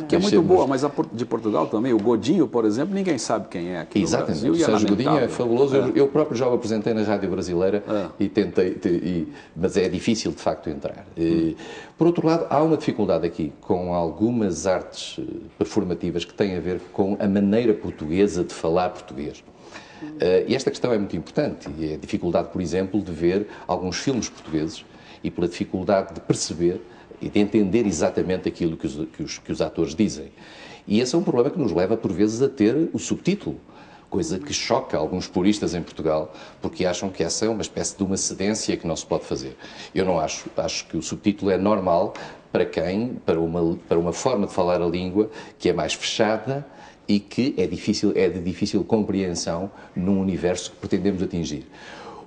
Que é muito boa, mas a de Portugal também. O Godinho, por exemplo, ninguém sabe quem é aqui no Brasil. Exatamente, o Sérgio Godinho é fabuloso. Eu próprio já o apresentei na Rádio Brasileira e tentei, mas é difícil de facto entrar. Por outro lado, há uma dificuldade aqui com algumas artes performativas que têm a ver com a maneira portuguesa de falar português. E esta questão é muito importante. E a dificuldade, por exemplo, de ver alguns filmes portugueses e pela dificuldade de perceber e de entender exatamente aquilo que os atores dizem. E esse é um problema que nos leva, por vezes, a ter o subtítulo, coisa que choca alguns puristas em Portugal, porque acham que essa é uma espécie de uma cedência que não se pode fazer. Eu não acho. Acho que o subtítulo é normal para uma forma de falar a língua que é mais fechada e que é de difícil compreensão num universo que pretendemos atingir.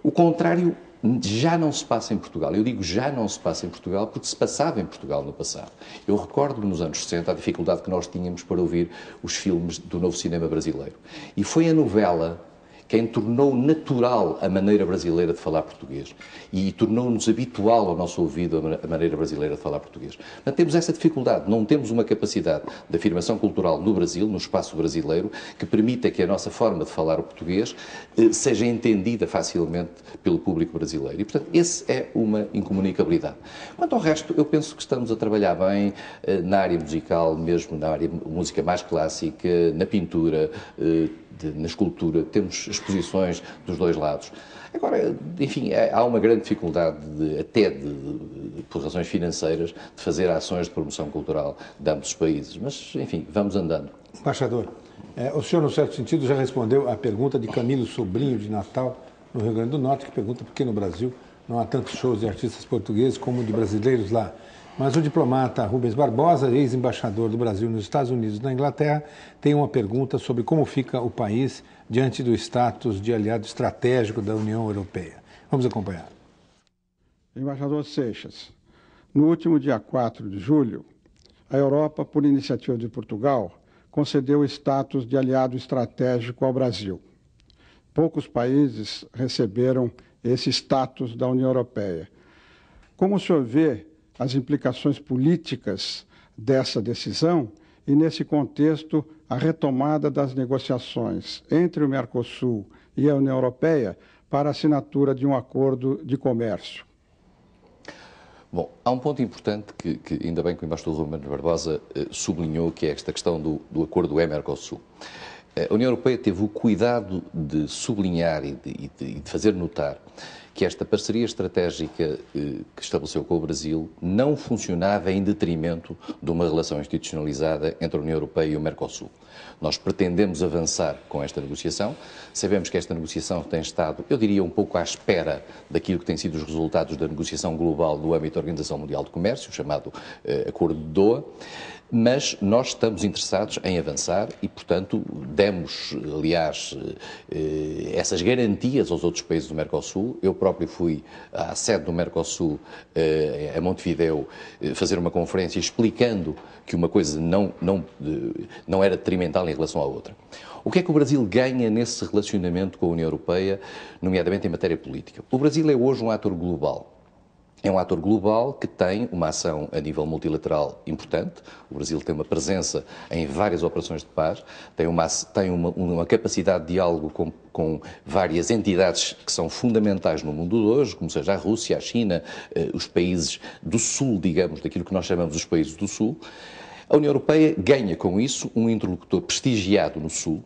O contrário já não se passa em Portugal. Eu digo já não se passa em Portugal porque se passava em Portugal no passado. Eu recordo-me nos anos 60 a dificuldade que nós tínhamos para ouvir os filmes do novo cinema brasileiro. E foi a novela quem tornou natural a maneira brasileira de falar português e tornou-nos habitual ao nosso ouvido a maneira brasileira de falar português. Portanto, temos essa dificuldade, não temos uma capacidade de afirmação cultural no Brasil, no espaço brasileiro, que permita que a nossa forma de falar o português seja entendida facilmente pelo público brasileiro. E, portanto, esse é uma incomunicabilidade. Quanto ao resto, eu penso que estamos a trabalhar bem na área musical, mesmo na área de música mais clássica, na pintura, na escultura, temos exposições dos dois lados. Agora, enfim, há uma grande dificuldade, por razões financeiras, de fazer ações de promoção cultural de ambos os países. Mas, enfim, vamos andando. Embaixador, o senhor, no certo sentido, já respondeu à pergunta de Camilo Sobrinho, de Natal, no Rio Grande do Norte, que pergunta por que no Brasil não há tantos shows de artistas portugueses como de brasileiros lá. Mas o diplomata Rubens Barbosa, ex-embaixador do Brasil nos Estados Unidos e na Inglaterra, tem uma pergunta sobre como fica o país diante do status de aliado estratégico da União Europeia. Vamos acompanhar. Embaixador Seixas, no último dia 4 de julho, a Europa, por iniciativa de Portugal, concedeu o status de aliado estratégico ao Brasil. Poucos países receberam esse status da União Europeia. Como o senhor vê as implicações políticas dessa decisão e, nesse contexto, a retomada das negociações entre o Mercosul e a União Europeia para a assinatura de um acordo de comércio? Bom, há um ponto importante que ainda bem que o embaixador Rubens Barbosa sublinhou, que é esta questão do acordo UE-Mercosul. A União Europeia teve o cuidado de sublinhar e de fazer notar que esta parceria estratégica que estabeleceu com o Brasil não funcionava em detrimento de uma relação institucionalizada entre a União Europeia e o Mercosul. Nós pretendemos avançar com esta negociação. Sabemos que esta negociação tem estado, eu diria, um pouco à espera daquilo que têm sido os resultados da negociação global no âmbito da Organização Mundial do Comércio, chamado Acordo de Doha. Mas nós estamos interessados em avançar e, portanto, demos, aliás, essas garantias aos outros países do Mercosul. Eu próprio fui à sede do Mercosul, a Montevideo, fazer uma conferência explicando que uma coisa não era detrimental em relação à outra. O que é que o Brasil ganha nesse relacionamento com a União Europeia, nomeadamente em matéria política? O Brasil é hoje um ator global. É um ator global que tem uma ação a nível multilateral importante. O Brasil tem uma presença em várias operações de paz, tem uma capacidade de diálogo com várias entidades que são fundamentais no mundo de hoje, como seja a Rússia, a China, os países do Sul, digamos, daquilo que nós chamamos os países do Sul. A União Europeia ganha com isso um interlocutor prestigiado no Sul,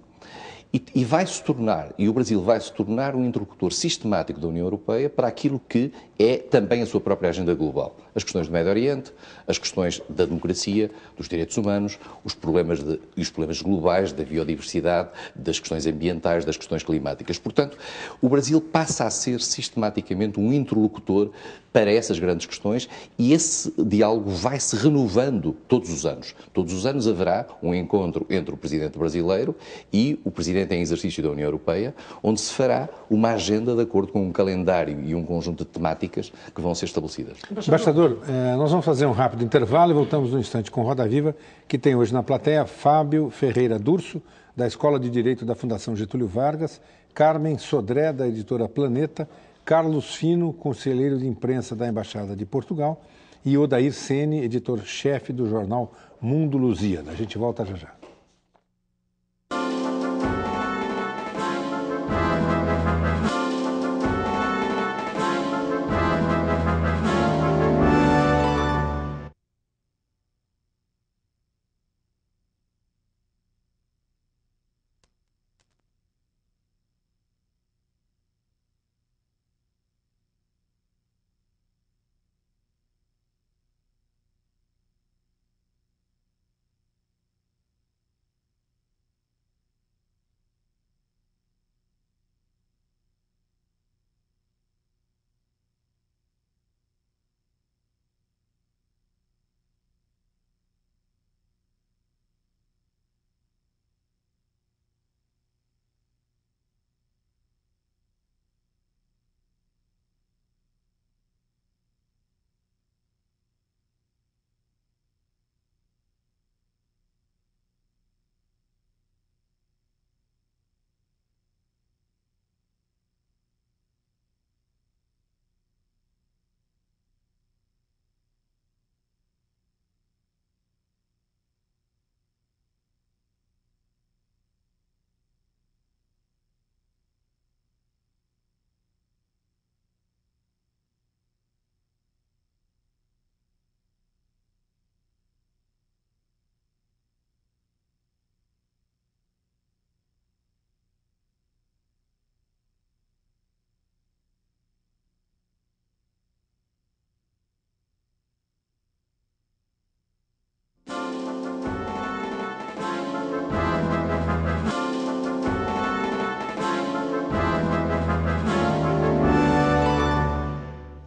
e vai-se tornar, e o Brasil vai se tornar um interlocutor sistemático da União Europeia para aquilo que é também a sua própria agenda global. As questões do Médio Oriente, as questões da democracia, dos direitos humanos, os problemas globais da biodiversidade, das questões ambientais, das questões climáticas. Portanto, o Brasil passa a ser sistematicamente um interlocutor para essas grandes questões, e esse diálogo vai se renovando todos os anos. Todos os anos haverá um encontro entre o Presidente brasileiro e o Presidente em exercício da União Europeia, onde se fará uma agenda de acordo com um calendário e um conjunto de temáticas que vão ser estabelecidas. Embaixador, nós vamos fazer um rápido intervalo e voltamos no instante com Roda Viva, que tem hoje na plateia Fábio Ferreira Durso, da Escola de Direito da Fundação Getúlio Vargas, Carmen Sodré, da editora Planeta, Carlos Fino, conselheiro de imprensa da Embaixada de Portugal, e Odair Sene, editor-chefe do jornal Mundo Lusíada. A gente volta já já.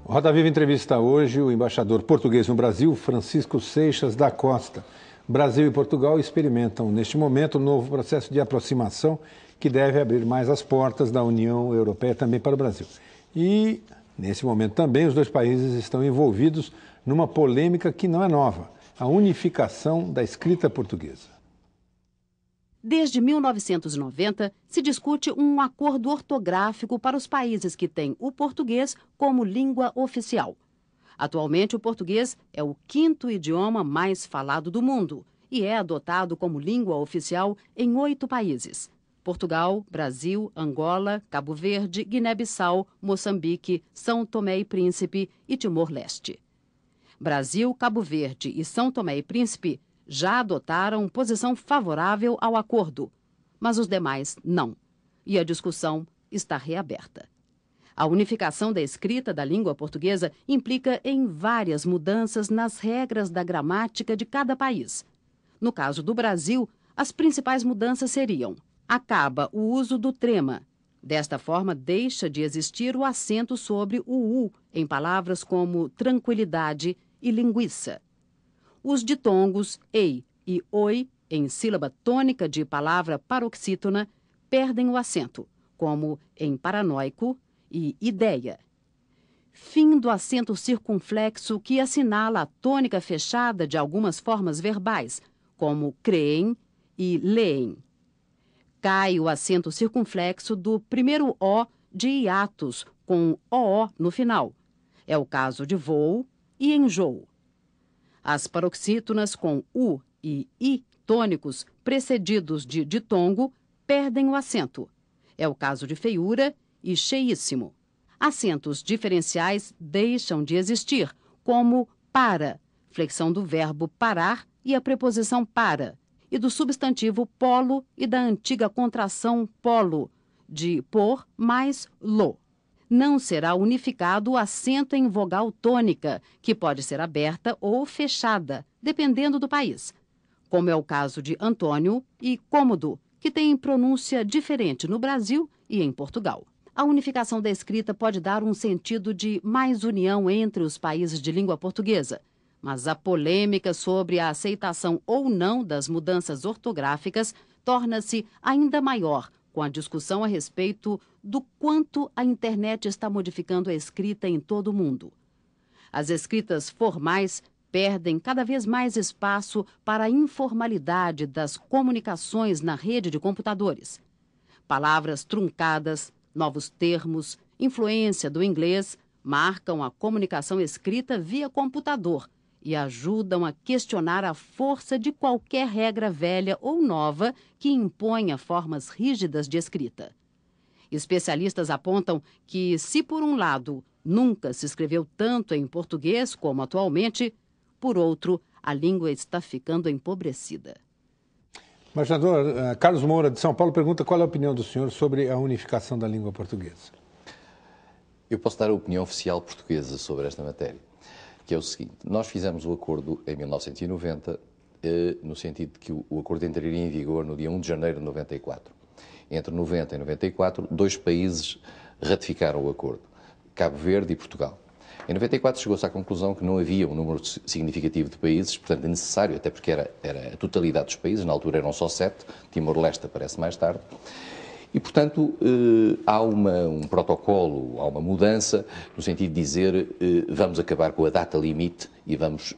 Roda Viva entrevista hoje o embaixador português no Brasil, Francisco Seixas da Costa. Brasil e Portugal experimentam, neste momento, um novo processo de aproximação que deve abrir mais as portas da União Europeia também para o Brasil. E, nesse momento também, os dois países estão envolvidos numa polêmica que não é nova, a unificação da escrita portuguesa. Desde 1990, se discute um acordo ortográfico para os países que têm o português como língua oficial. Atualmente, o português é o 5º idioma mais falado do mundo e é adotado como língua oficial em 8 países: Portugal, Brasil, Angola, Cabo Verde, Guiné-Bissau, Moçambique, São Tomé e Príncipe e Timor-Leste. Brasil, Cabo Verde e São Tomé e Príncipe já adotaram posição favorável ao acordo, mas os demais não, e a discussão está reaberta. A unificação da escrita da língua portuguesa implica em várias mudanças nas regras da gramática de cada país. No caso do Brasil, as principais mudanças seriam: acaba o uso do trema. Desta forma, deixa de existir o acento sobre o U em palavras como tranquilidade e linguiça. Os ditongos ei e oi, em sílaba tônica de palavra paroxítona, perdem o acento, como em paranoico e ideia. Fim do acento circunflexo que assinala a tônica fechada de algumas formas verbais, como creem e leem. Cai o acento circunflexo do primeiro O de hiatos, com OO no final. É o caso de voo e enjoo. As paroxítonas com U e I tônicos precedidos de ditongo perdem o acento. É o caso de feiura e cheíssimo. Acentos diferenciais deixam de existir, como para, flexão do verbo parar e a preposição para, e do substantivo polo e da antiga contração polo, de por mais lo. Não será unificado o acento em vogal tônica, que pode ser aberta ou fechada, dependendo do país, como é o caso de Antônio e cômodo, que têm pronúncia diferente no Brasil e em Portugal. a unificação da escrita pode dar um sentido de mais união entre os países de língua portuguesa. Mas a polêmica sobre a aceitação ou não das mudanças ortográficas torna-se ainda maior com a discussão a respeito do quanto a internet está modificando a escrita em todo o mundo. As escritas formais perdem cada vez mais espaço para a informalidade das comunicações na rede de computadores. Palavras truncadas, novos termos, influência do inglês marcam a comunicação escrita via computador e ajudam a questionar a força de qualquer regra velha ou nova que imponha formas rígidas de escrita. Especialistas apontam que, se por um lado nunca se escreveu tanto em português como atualmente, por outro, a língua está ficando empobrecida. Embaixador, Carlos Moura, de São Paulo, pergunta qual é a opinião do senhor sobre a unificação da língua portuguesa. Eu posso dar a opinião oficial portuguesa sobre esta matéria, que é o seguinte: nós fizemos o acordo em 1990, no sentido de que o acordo entraria em vigor no dia 1 de janeiro de 94. Entre 90 e 94, 2 países ratificaram o acordo, Cabo Verde e Portugal. Em 94 chegou-se à conclusão que não havia um número significativo de países, portanto é necessário, até porque era a totalidade dos países, na altura eram só 7, Timor-Leste aparece mais tarde, e portanto há um protocolo, há uma mudança no sentido de dizer vamos acabar com a data limite e vamos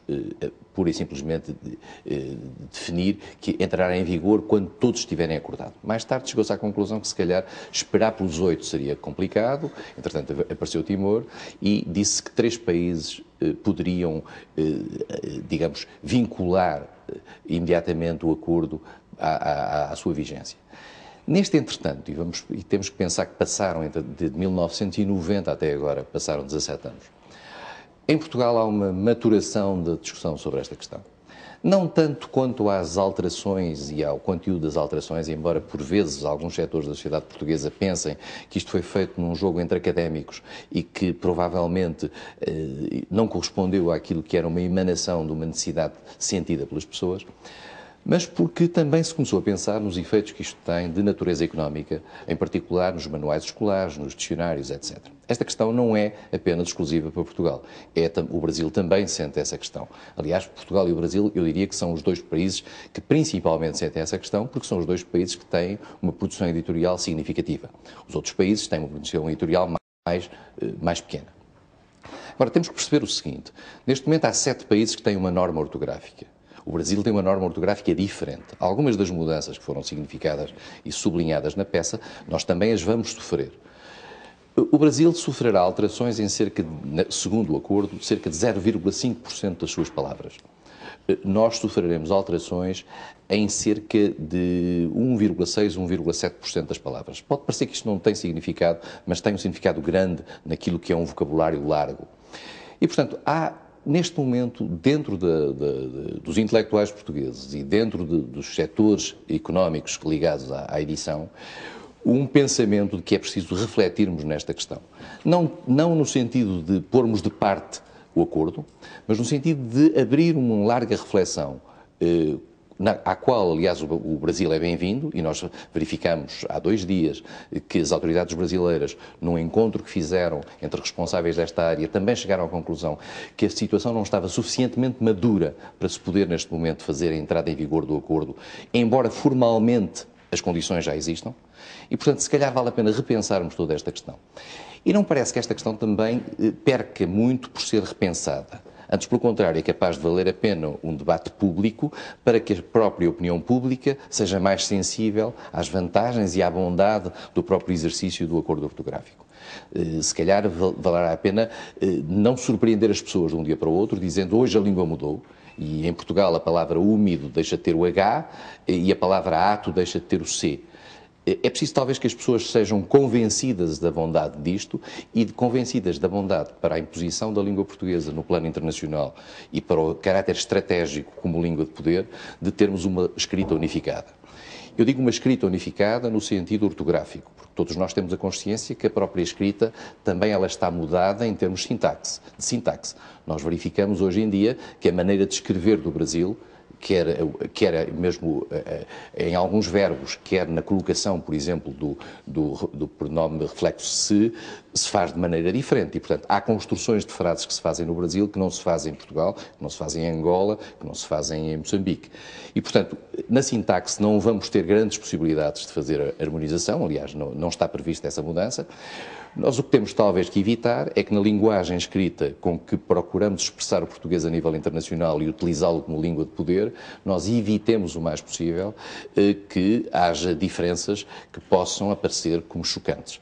pura e simplesmente definir que entrará em vigor quando todos estiverem acordados. Mais tarde chegou-se à conclusão que se calhar esperar pelos 8 seria complicado, entretanto apareceu Timor e disse que 3 países poderiam, digamos, vincular imediatamente o acordo à sua vigência. Neste entretanto, e temos que pensar que passaram de 1990 até agora, passaram 17 anos, em Portugal há uma maturação da discussão sobre esta questão. Não tanto quanto às alterações e ao conteúdo das alterações, embora por vezes alguns setores da sociedade portuguesa pensem que isto foi feito num jogo entre académicos e que provavelmente não correspondeu àquilo que era uma emanação de uma necessidade sentida pelas pessoas, mas porque também se começou a pensar nos efeitos que isto tem de natureza económica, em particular nos manuais escolares, nos dicionários, etc. Esta questão não é apenas exclusiva para Portugal. O Brasil também sente essa questão. Aliás, Portugal e o Brasil, eu diria que são os 2 países que principalmente sentem essa questão, porque são os 2 países que têm uma produção editorial significativa. Os outros países têm uma produção editorial mais pequena. Agora, temos que perceber o seguinte: neste momento há 7 países que têm uma norma ortográfica. O Brasil tem uma norma ortográfica diferente. Algumas das mudanças que foram significadas e sublinhadas na peça, nós também as vamos sofrer. O Brasil sofrerá alterações em segundo o acordo, cerca de 0,5% das suas palavras. Nós sofreremos alterações em cerca de 1,6%, 1,7% das palavras. Pode parecer que isto não tem significado, mas tem um significado grande naquilo que é um vocabulário largo. E, portanto, há neste momento, dentro dos intelectuais portugueses e dentro dos setores económicos ligados à edição, um pensamento de que é preciso refletirmos nesta questão. Não no sentido de pormos de parte o acordo, mas no sentido de abrir uma larga reflexão, à qual, aliás, o Brasil é bem-vindo, e nós verificamos há 2 dias que as autoridades brasileiras, num encontro que fizeram entre responsáveis desta área, também chegaram à conclusão que a situação não estava suficientemente madura para se poder, neste momento, fazer a entrada em vigor do acordo, embora formalmente as condições já existam, e, portanto, se calhar vale a pena repensarmos toda esta questão. E não parece que esta questão também perca muito por ser repensada. Antes, pelo contrário, é capaz de valer a pena um debate público para que a própria opinião pública seja mais sensível às vantagens e à bondade do próprio exercício do acordo ortográfico. Se calhar valerá a pena não surpreender as pessoas de um dia para o outro, dizendo hoje a língua mudou, e em Portugal a palavra úmido deixa de ter o H e a palavra ato deixa de ter o C. É preciso talvez que as pessoas sejam convencidas da bondade disto e convencidas da bondade para a imposição da língua portuguesa no plano internacional e para o caráter estratégico como língua de poder de termos uma escrita unificada. Eu digo uma escrita unificada no sentido ortográfico, porque todos nós temos a consciência que a própria escrita também ela está mudada em termos de sintaxe. Nós verificamos hoje em dia que a maneira de escrever do Brasil, quer mesmo em alguns verbos, quer na colocação, por exemplo, do pronome reflexo se faz de maneira diferente. E, portanto, há construções de frases que se fazem no Brasil que não se fazem em Portugal, que não se fazem em Angola, que não se fazem em Moçambique. E, portanto, na sintaxe não vamos ter grandes possibilidades de fazer a harmonização, aliás, não está prevista essa mudança. Nós o que temos talvez que evitar é que na linguagem escrita com que procuramos expressar o português a nível internacional e utilizá-lo como língua de poder, nós evitemos o mais possível que haja diferenças que possam aparecer como chocantes.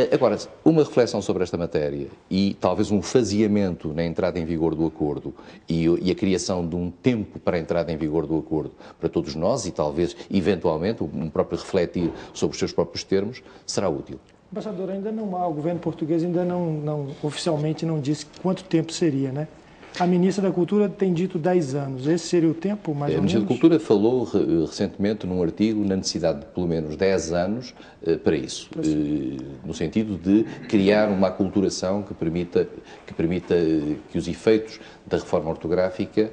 Agora, uma reflexão sobre esta matéria e talvez um faseamento na entrada em vigor do acordo e a criação de um tempo para a entrada em vigor do acordo para todos nós e talvez, eventualmente, um próprio refletir sobre os seus próprios termos, será útil. Embaixador, ainda não há, o governo português ainda não oficialmente não disse quanto tempo seria, né? A ministra da Cultura tem dito 10 anos. Esse seria o tempo, mais ou menos? A ministra da Cultura falou recentemente num artigo na necessidade de pelo menos 10 anos para isso, no sentido de criar uma aculturação que permita que os efeitos da reforma ortográfica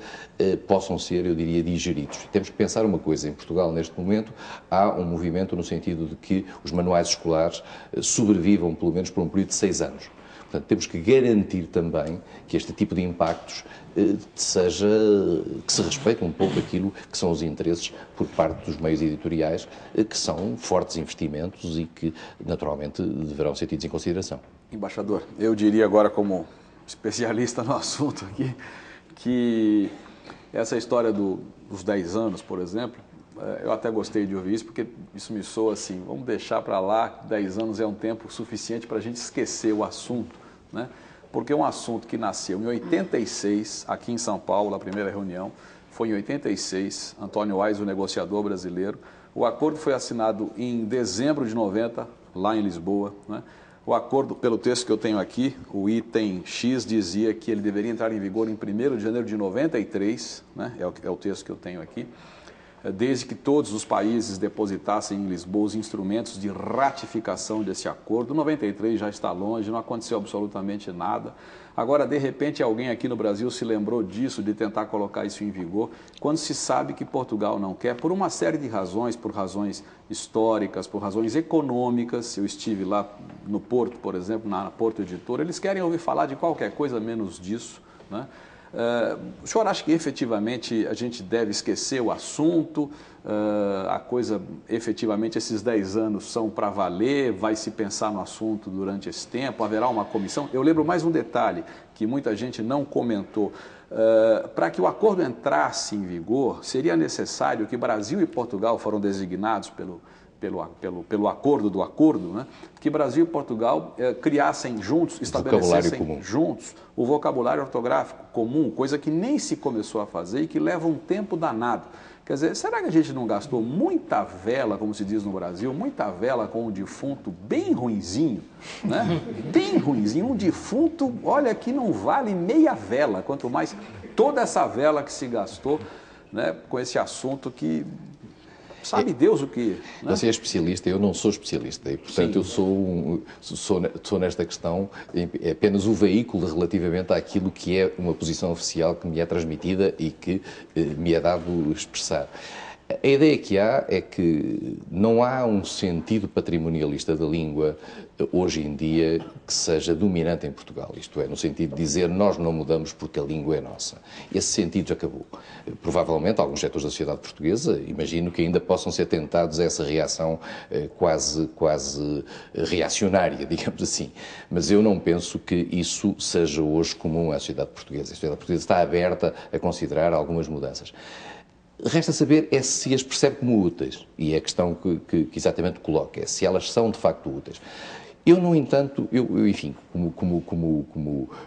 possam ser, eu diria, digeridos. Temos que pensar uma coisa, em Portugal, neste momento, há um movimento no sentido de que os manuais escolares sobrevivam pelo menos por um período de 6 anos. Portanto, temos que garantir também que este tipo de impactos que se respeite um pouco aquilo que são os interesses por parte dos meios editoriais, que são fortes investimentos e que, naturalmente, deverão ser tidos em consideração. Embaixador, eu diria agora como especialista no assunto aqui, que essa história dos 10 anos, por exemplo, eu até gostei de ouvir isso, porque isso me soa assim, vamos deixar para lá, 10 anos é um tempo suficiente para a gente esquecer o assunto, né? Porque é um assunto que nasceu em 86, aqui em São Paulo, a primeira reunião, foi em 86, Antônio Aires, o negociador brasileiro. O acordo foi assinado em dezembro de 90, lá em Lisboa, né? O acordo, pelo texto que eu tenho aqui, o item X dizia que ele deveria entrar em vigor em 1º de janeiro de 93, né? É o texto que eu tenho aqui, desde que todos os países depositassem em Lisboa os instrumentos de ratificação desse acordo. 93 já está longe, não aconteceu absolutamente nada. Agora, de repente, alguém aqui no Brasil se lembrou disso, de tentar colocar isso em vigor, quando se sabe que Portugal não quer, por uma série de razões, por razões históricas, por razões econômicas. Eu estive lá no Porto, por exemplo, na Porto Editora, eles querem ouvir falar de qualquer coisa menos disso, né? O senhor acha que efetivamente a gente deve esquecer o assunto? A coisa, efetivamente, esses 10 anos são para valer? Vai se pensar no assunto durante esse tempo? Haverá uma comissão? Eu lembro mais um detalhe que muita gente não comentou. Para que o acordo entrasse em vigor, seria necessário que Brasil e Portugal foram designados pelo acordo do acordo, né? Que Brasil e Portugal criassem juntos, estabelecessem juntos o vocabulário ortográfico comum, coisa que nem se começou a fazer e que leva um tempo danado. Quer dizer, será que a gente não gastou muita vela, como se diz no Brasil, muita vela com um defunto bem ruinzinho, né? Bem ruinzinho, um defunto, olha, que não vale meia vela, quanto mais toda essa vela que se gastou, né, com esse assunto que... Sabe Deus o que... Né? Você é especialista, eu não sou especialista e, portanto, eu sou nesta questão apenas o veículo relativamente àquilo que é uma posição oficial que me é transmitida e que me é dado expressar. A ideia que há é que não há um sentido patrimonialista da língua hoje em dia que seja dominante em Portugal. Isto é, no sentido de dizer nós não mudamos porque a língua é nossa. Esse sentido já acabou. Provavelmente alguns setores da sociedade portuguesa, imagino que ainda possam ser tentados a essa reação quase reacionária, digamos assim. Mas eu não penso que isso seja hoje comum à sociedade portuguesa. A sociedade portuguesa está aberta a considerar algumas mudanças. Resta saber é se as percebe como úteis, e é a questão que exatamente coloca, é se elas são de facto úteis. Eu, no entanto, enfim,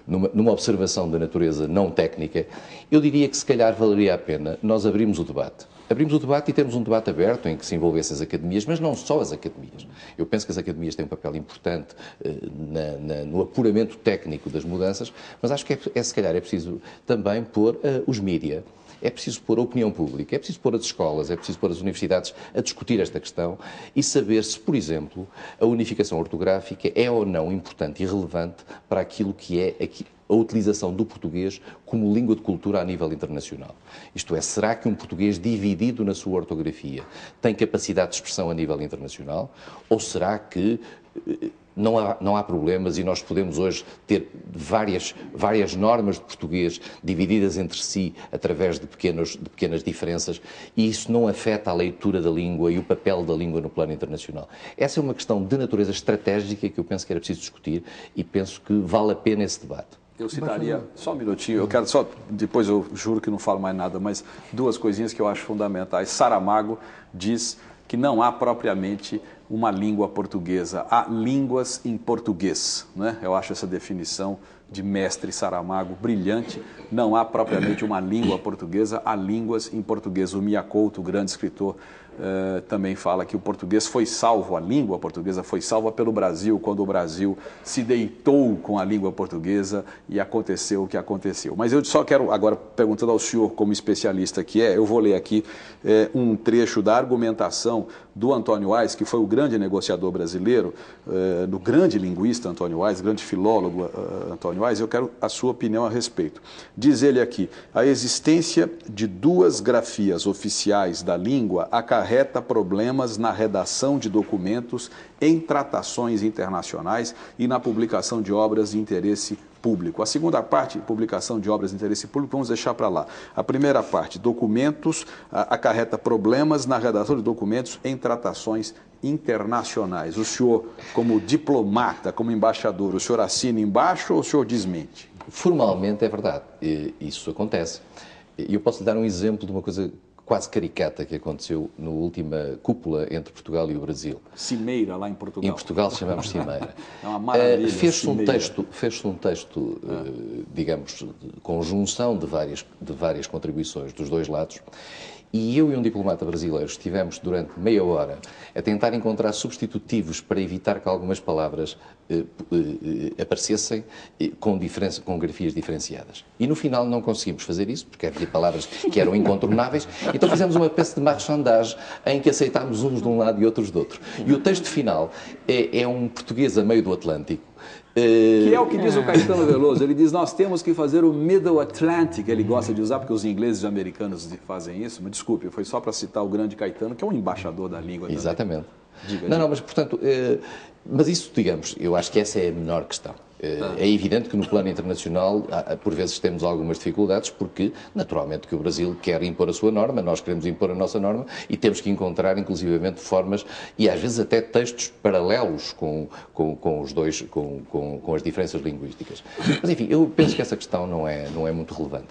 numa observação da natureza não técnica, eu diria que se calhar valeria a pena nós abrirmos o debate. Abrimos o debate e temos um debate aberto em que se envolvessem as academias, mas não só as academias. Eu penso que as academias têm um papel importante no apuramento técnico das mudanças, mas acho que se calhar é preciso também pôr os mídia. é preciso pôr a opinião pública, é preciso pôr as escolas, é preciso pôr as universidades a discutir esta questão e saber se, por exemplo, a unificação ortográfica é ou não importante e relevante para aquilo que é a utilização do português como língua de cultura a nível internacional. Isto é, será que um português dividido na sua ortografia tem capacidade de expressão a nível internacional? Ou será que não há problemas e nós podemos hoje ter várias normas de português divididas entre si através de pequenas diferenças e isso não afeta a leitura da língua e o papel da língua no plano internacional? Essa é uma questão de natureza estratégica que eu penso que era preciso discutir e penso que vale a pena esse debate. Eu citaria, só um minutinho, eu quero só, depois eu juro que não falo mais nada, mas duas coisinhas que eu acho fundamentais. Saramago diz que não há propriamente uma língua portuguesa, há línguas em português, né? Eu acho essa definição de mestre Saramago brilhante. Não há propriamente uma língua portuguesa, há línguas em português. O Mia Couto, o grande escritor, também fala que o português foi salvo, a língua portuguesa foi salva pelo Brasil, quando o Brasil se deitou com a língua portuguesa e aconteceu o que aconteceu. Mas eu só quero, agora, perguntando ao senhor como especialista que é, eu vou ler aqui um trecho da argumentação do Antônio Wise, que foi o grande negociador brasileiro, do grande linguista Antônio Wise, grande filólogo Antônio Wise. Eu quero a sua opinião a respeito. Diz ele aqui: a existência de duas grafias oficiais da língua acarreta problemas na redação de documentos, em tratações internacionais e na publicação de obras de interesse público. A segunda parte, publicação de obras de interesse público, vamos deixar para lá. A primeira parte, documentos, acarreta problemas na redação de documentos em tratações internacionais. O senhor, como diplomata, como embaixador, o senhor assina embaixo ou o senhor desmente? Formalmente é verdade, isso acontece. E eu posso lhe dar um exemplo de uma coisa quase caricata que aconteceu na última cúpula entre Portugal e o Brasil. Cimeira, lá em Portugal. Em Portugal chamamos Cimeira. É uma maravilha. Fez-se um texto, digamos, de conjunção de várias contribuições dos dois lados. E eu e um diplomata brasileiro estivemos durante meia hora a tentar encontrar substitutivos para evitar que algumas palavras aparecessem com grafias diferenciadas. E no final não conseguimos fazer isso, porque havia palavras que eram incontornáveis, então fizemos uma espécie de marchandagem em que aceitámos uns de um lado e outros do outro. E o texto final é um português a meio do Atlântico, que é o que diz o Caetano Veloso. Ele diz: nós temos que fazer o Middle Atlantic. Ele gosta de usar porque os ingleses e americanos fazem isso, mas desculpe, foi só para citar o grande Caetano, que é um embaixador da língua. Exatamente. Diga. Não, mas portanto, mas isso, digamos, eu acho que essa é a menor questão. É evidente que no plano internacional, por vezes, temos algumas dificuldades, porque, naturalmente, que o Brasil quer impor a sua norma, nós queremos impor a nossa norma e temos que encontrar, inclusivamente, formas e, às vezes, até textos paralelos com os dois, com as diferenças linguísticas. Mas, enfim, eu penso que essa questão não é muito relevante.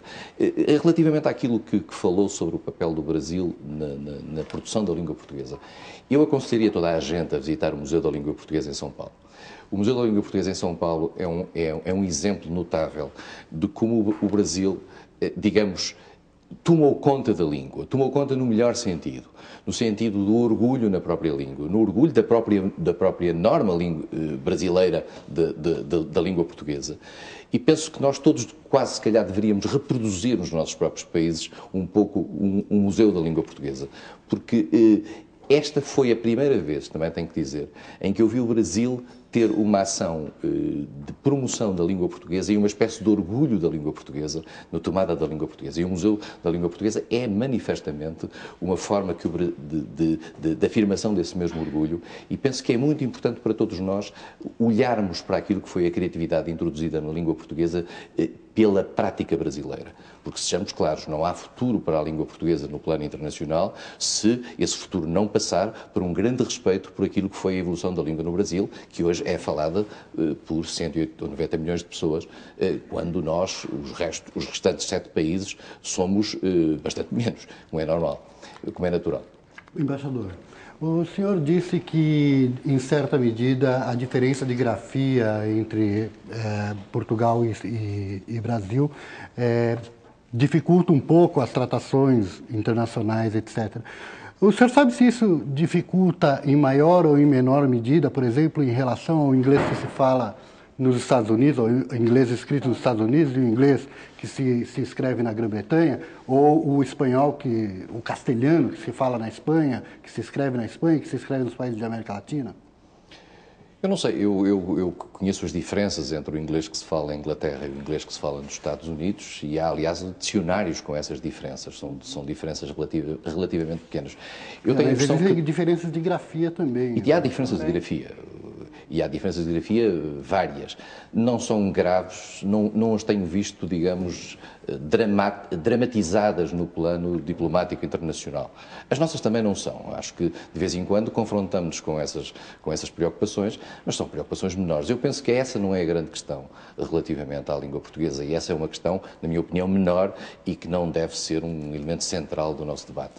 Relativamente àquilo que falou sobre o papel do Brasil na produção da língua portuguesa, eu aconselharia toda a gente a visitar o Museu da Língua Portuguesa em São Paulo. O Museu da Língua Portuguesa em São Paulo é um exemplo notável de como o Brasil, digamos, tomou conta da língua, tomou conta no melhor sentido, no sentido do orgulho na própria língua, no orgulho da própria norma brasileira da língua portuguesa. E penso que nós todos, quase se calhar, deveríamos reproduzir nos nossos próprios países um pouco um Museu da Língua Portuguesa, porque esta foi a primeira vez, também tenho que dizer, em que eu vi o Brasil ter uma ação de promoção da língua portuguesa e uma espécie de orgulho da língua portuguesa, na tomada da língua portuguesa. E o Museu da Língua Portuguesa é manifestamente uma forma de afirmação desse mesmo orgulho, e penso que é muito importante para todos nós olharmos para aquilo que foi a criatividade introduzida na língua portuguesa pela prática brasileira. Porque, sejamos claros, não há futuro para a língua portuguesa no plano internacional se esse futuro não passar por um grande respeito por aquilo que foi a evolução da língua no Brasil, que hoje é falada por 190 milhões de pessoas, quando nós, os restantes 7 países, somos bastante menos, como é normal, como é natural. Embaixador, o senhor disse que, em certa medida, a diferença de grafia entre Portugal e Brasil dificulta um pouco as tratações internacionais, etc. O senhor sabe se isso dificulta em maior ou em menor medida, por exemplo, em relação ao inglês que se fala nos Estados Unidos, ou inglês escrito nos Estados Unidos, e o inglês que se escreve na Grã-Bretanha, ou o espanhol, o castelhano, que se fala na Espanha, que se escreve na Espanha, que se escreve nos países de América Latina? Eu não sei, eu conheço as diferenças entre o inglês que se fala em Inglaterra e o inglês que se fala nos Estados Unidos, e há, aliás, dicionários com essas diferenças, são diferenças relativamente pequenas. Existem diferenças de grafia também. E há diferenças de grafia. E há diferenças de grafia várias. Não são graves, não as tenho visto, digamos, dramatizadas no plano diplomático internacional. As nossas também não são. Acho que, de vez em quando, confrontamos-nos com essas preocupações, mas são preocupações menores. Eu penso que essa não é a grande questão relativamente à língua portuguesa, e essa é uma questão, na minha opinião, menor e que não deve ser um elemento central do nosso debate.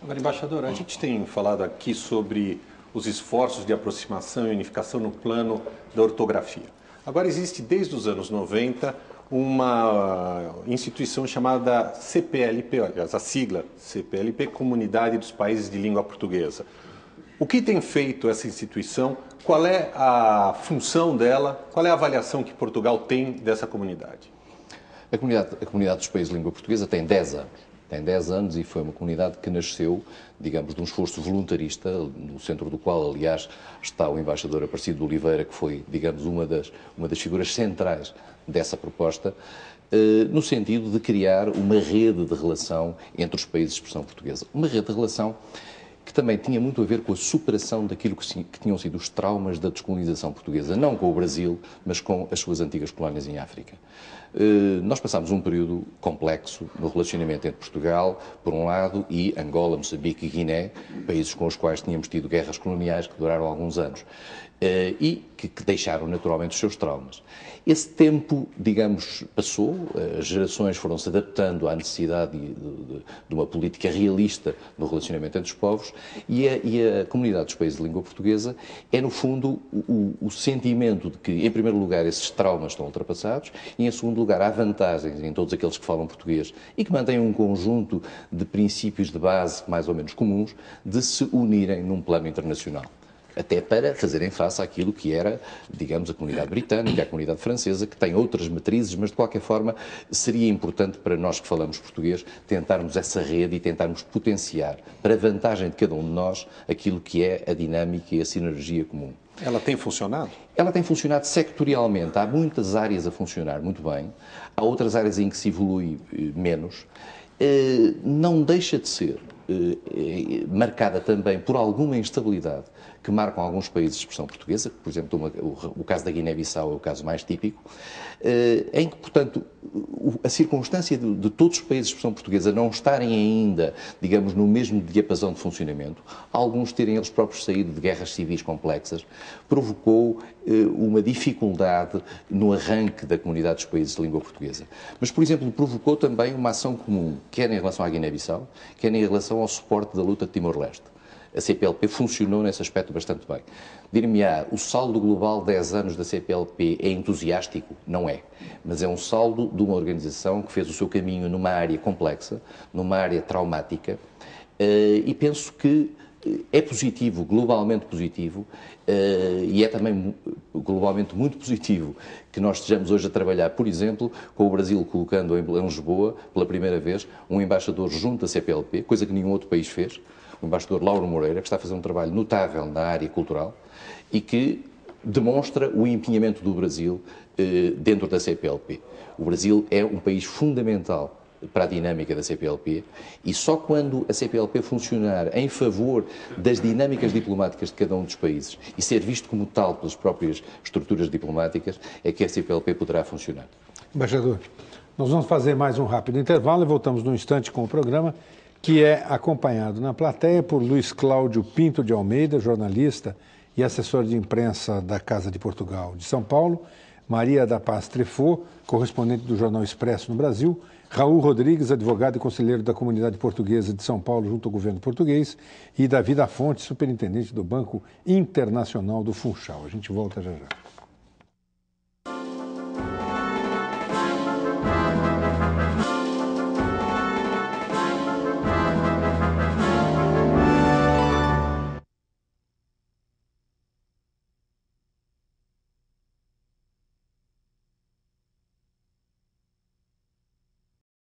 Agora, embaixador, a gente tem falado aqui sobre os esforços de aproximação e unificação no plano da ortografia. Agora, existe desde os anos 90 uma instituição chamada CPLP, aliás, a sigla CPLP, Comunidade dos Países de Língua Portuguesa. O que tem feito essa instituição? Qual é a função dela? Qual é a avaliação que Portugal tem dessa comunidade? A comunidade dos Países de Língua Portuguesa tem 10 anos. Tem 10 anos e foi uma comunidade que nasceu, digamos, de um esforço voluntarista, no centro do qual, aliás, está o embaixador Aparecido de Oliveira, que foi, digamos, uma das figuras centrais dessa proposta, no sentido de criar uma rede de relação entre os países de expressão portuguesa. Uma rede de relação que também tinha muito a ver com a superação daquilo que tinham sido os traumas da descolonização portuguesa, não com o Brasil, mas com as suas antigas colónias em África. Nós passámos um período complexo no relacionamento entre Portugal, por um lado, e Angola, Moçambique e Guiné, países com os quais tínhamos tido guerras coloniais que duraram alguns anos e que deixaram naturalmente os seus traumas. Esse tempo, digamos, passou, as gerações foram-se adaptando à necessidade de uma política realista no relacionamento entre os povos, e a comunidade dos países de língua portuguesa é, no fundo, o sentimento de que, em primeiro lugar, esses traumas estão ultrapassados, e, em segundo lugar, há vantagens em todos aqueles que falam português e que mantêm um conjunto de princípios de base mais ou menos comuns de se unirem num plano internacional. Até para fazerem face àquilo que era, digamos, a comunidade britânica, a comunidade francesa, que tem outras matrizes, mas de qualquer forma seria importante para nós que falamos português tentarmos essa rede e tentarmos potenciar, para a vantagem de cada um de nós, aquilo que é a dinâmica e a sinergia comum. Ela tem funcionado? Ela tem funcionado sectorialmente. Há muitas áreas a funcionar muito bem, há outras áreas em que se evolui menos. Não deixa de ser marcada também por alguma instabilidade que marcam alguns países de expressão portuguesa, por exemplo, o caso da Guiné-Bissau é o caso mais típico, em que, portanto, a circunstância de todos os países de expressão portuguesa não estarem ainda, digamos, no mesmo diapasão de funcionamento, alguns terem eles próprios saído de guerras civis complexas, provocou uma dificuldade no arranque da comunidade dos países de língua portuguesa. Mas, por exemplo, provocou também uma ação comum, quer em relação à Guiné-Bissau, quer em relação ao suporte da luta de Timor-Leste. A CPLP funcionou nesse aspecto bastante bem. Dir-me-á, o saldo global de 10 anos da CPLP é entusiástico? Não é. Mas é um saldo de uma organização que fez o seu caminho numa área complexa, numa área traumática, e penso que é positivo, globalmente positivo, e é também globalmente muito positivo que nós estejamos hoje a trabalhar, por exemplo, com o Brasil colocando em Lisboa, pela primeira vez, um embaixador junto à CPLP, coisa que nenhum outro país fez, o embaixador Lauro Moreira, que está a fazer um trabalho notável na área cultural e que demonstra o empenhamento do Brasil dentro da CPLP. O Brasil é um país fundamental para a dinâmica da CPLP e só quando a CPLP funcionar em favor das dinâmicas diplomáticas de cada um dos países e ser visto como tal pelas próprias estruturas diplomáticas é que a CPLP poderá funcionar. Embaixador, nós vamos fazer mais um rápido intervalo e voltamos num instante com o programa, que é acompanhado na plateia por Luiz Cláudio Pinto de Almeida, jornalista e assessor de imprensa da Casa de Portugal de São Paulo, Maria da Paz Treffaut, correspondente do Jornal Expresso no Brasil, Raul Rodrigues, advogado e conselheiro da Comunidade Portuguesa de São Paulo junto ao governo português, e Davi da Fonte, superintendente do Banco Internacional do Funchal. A gente volta já já.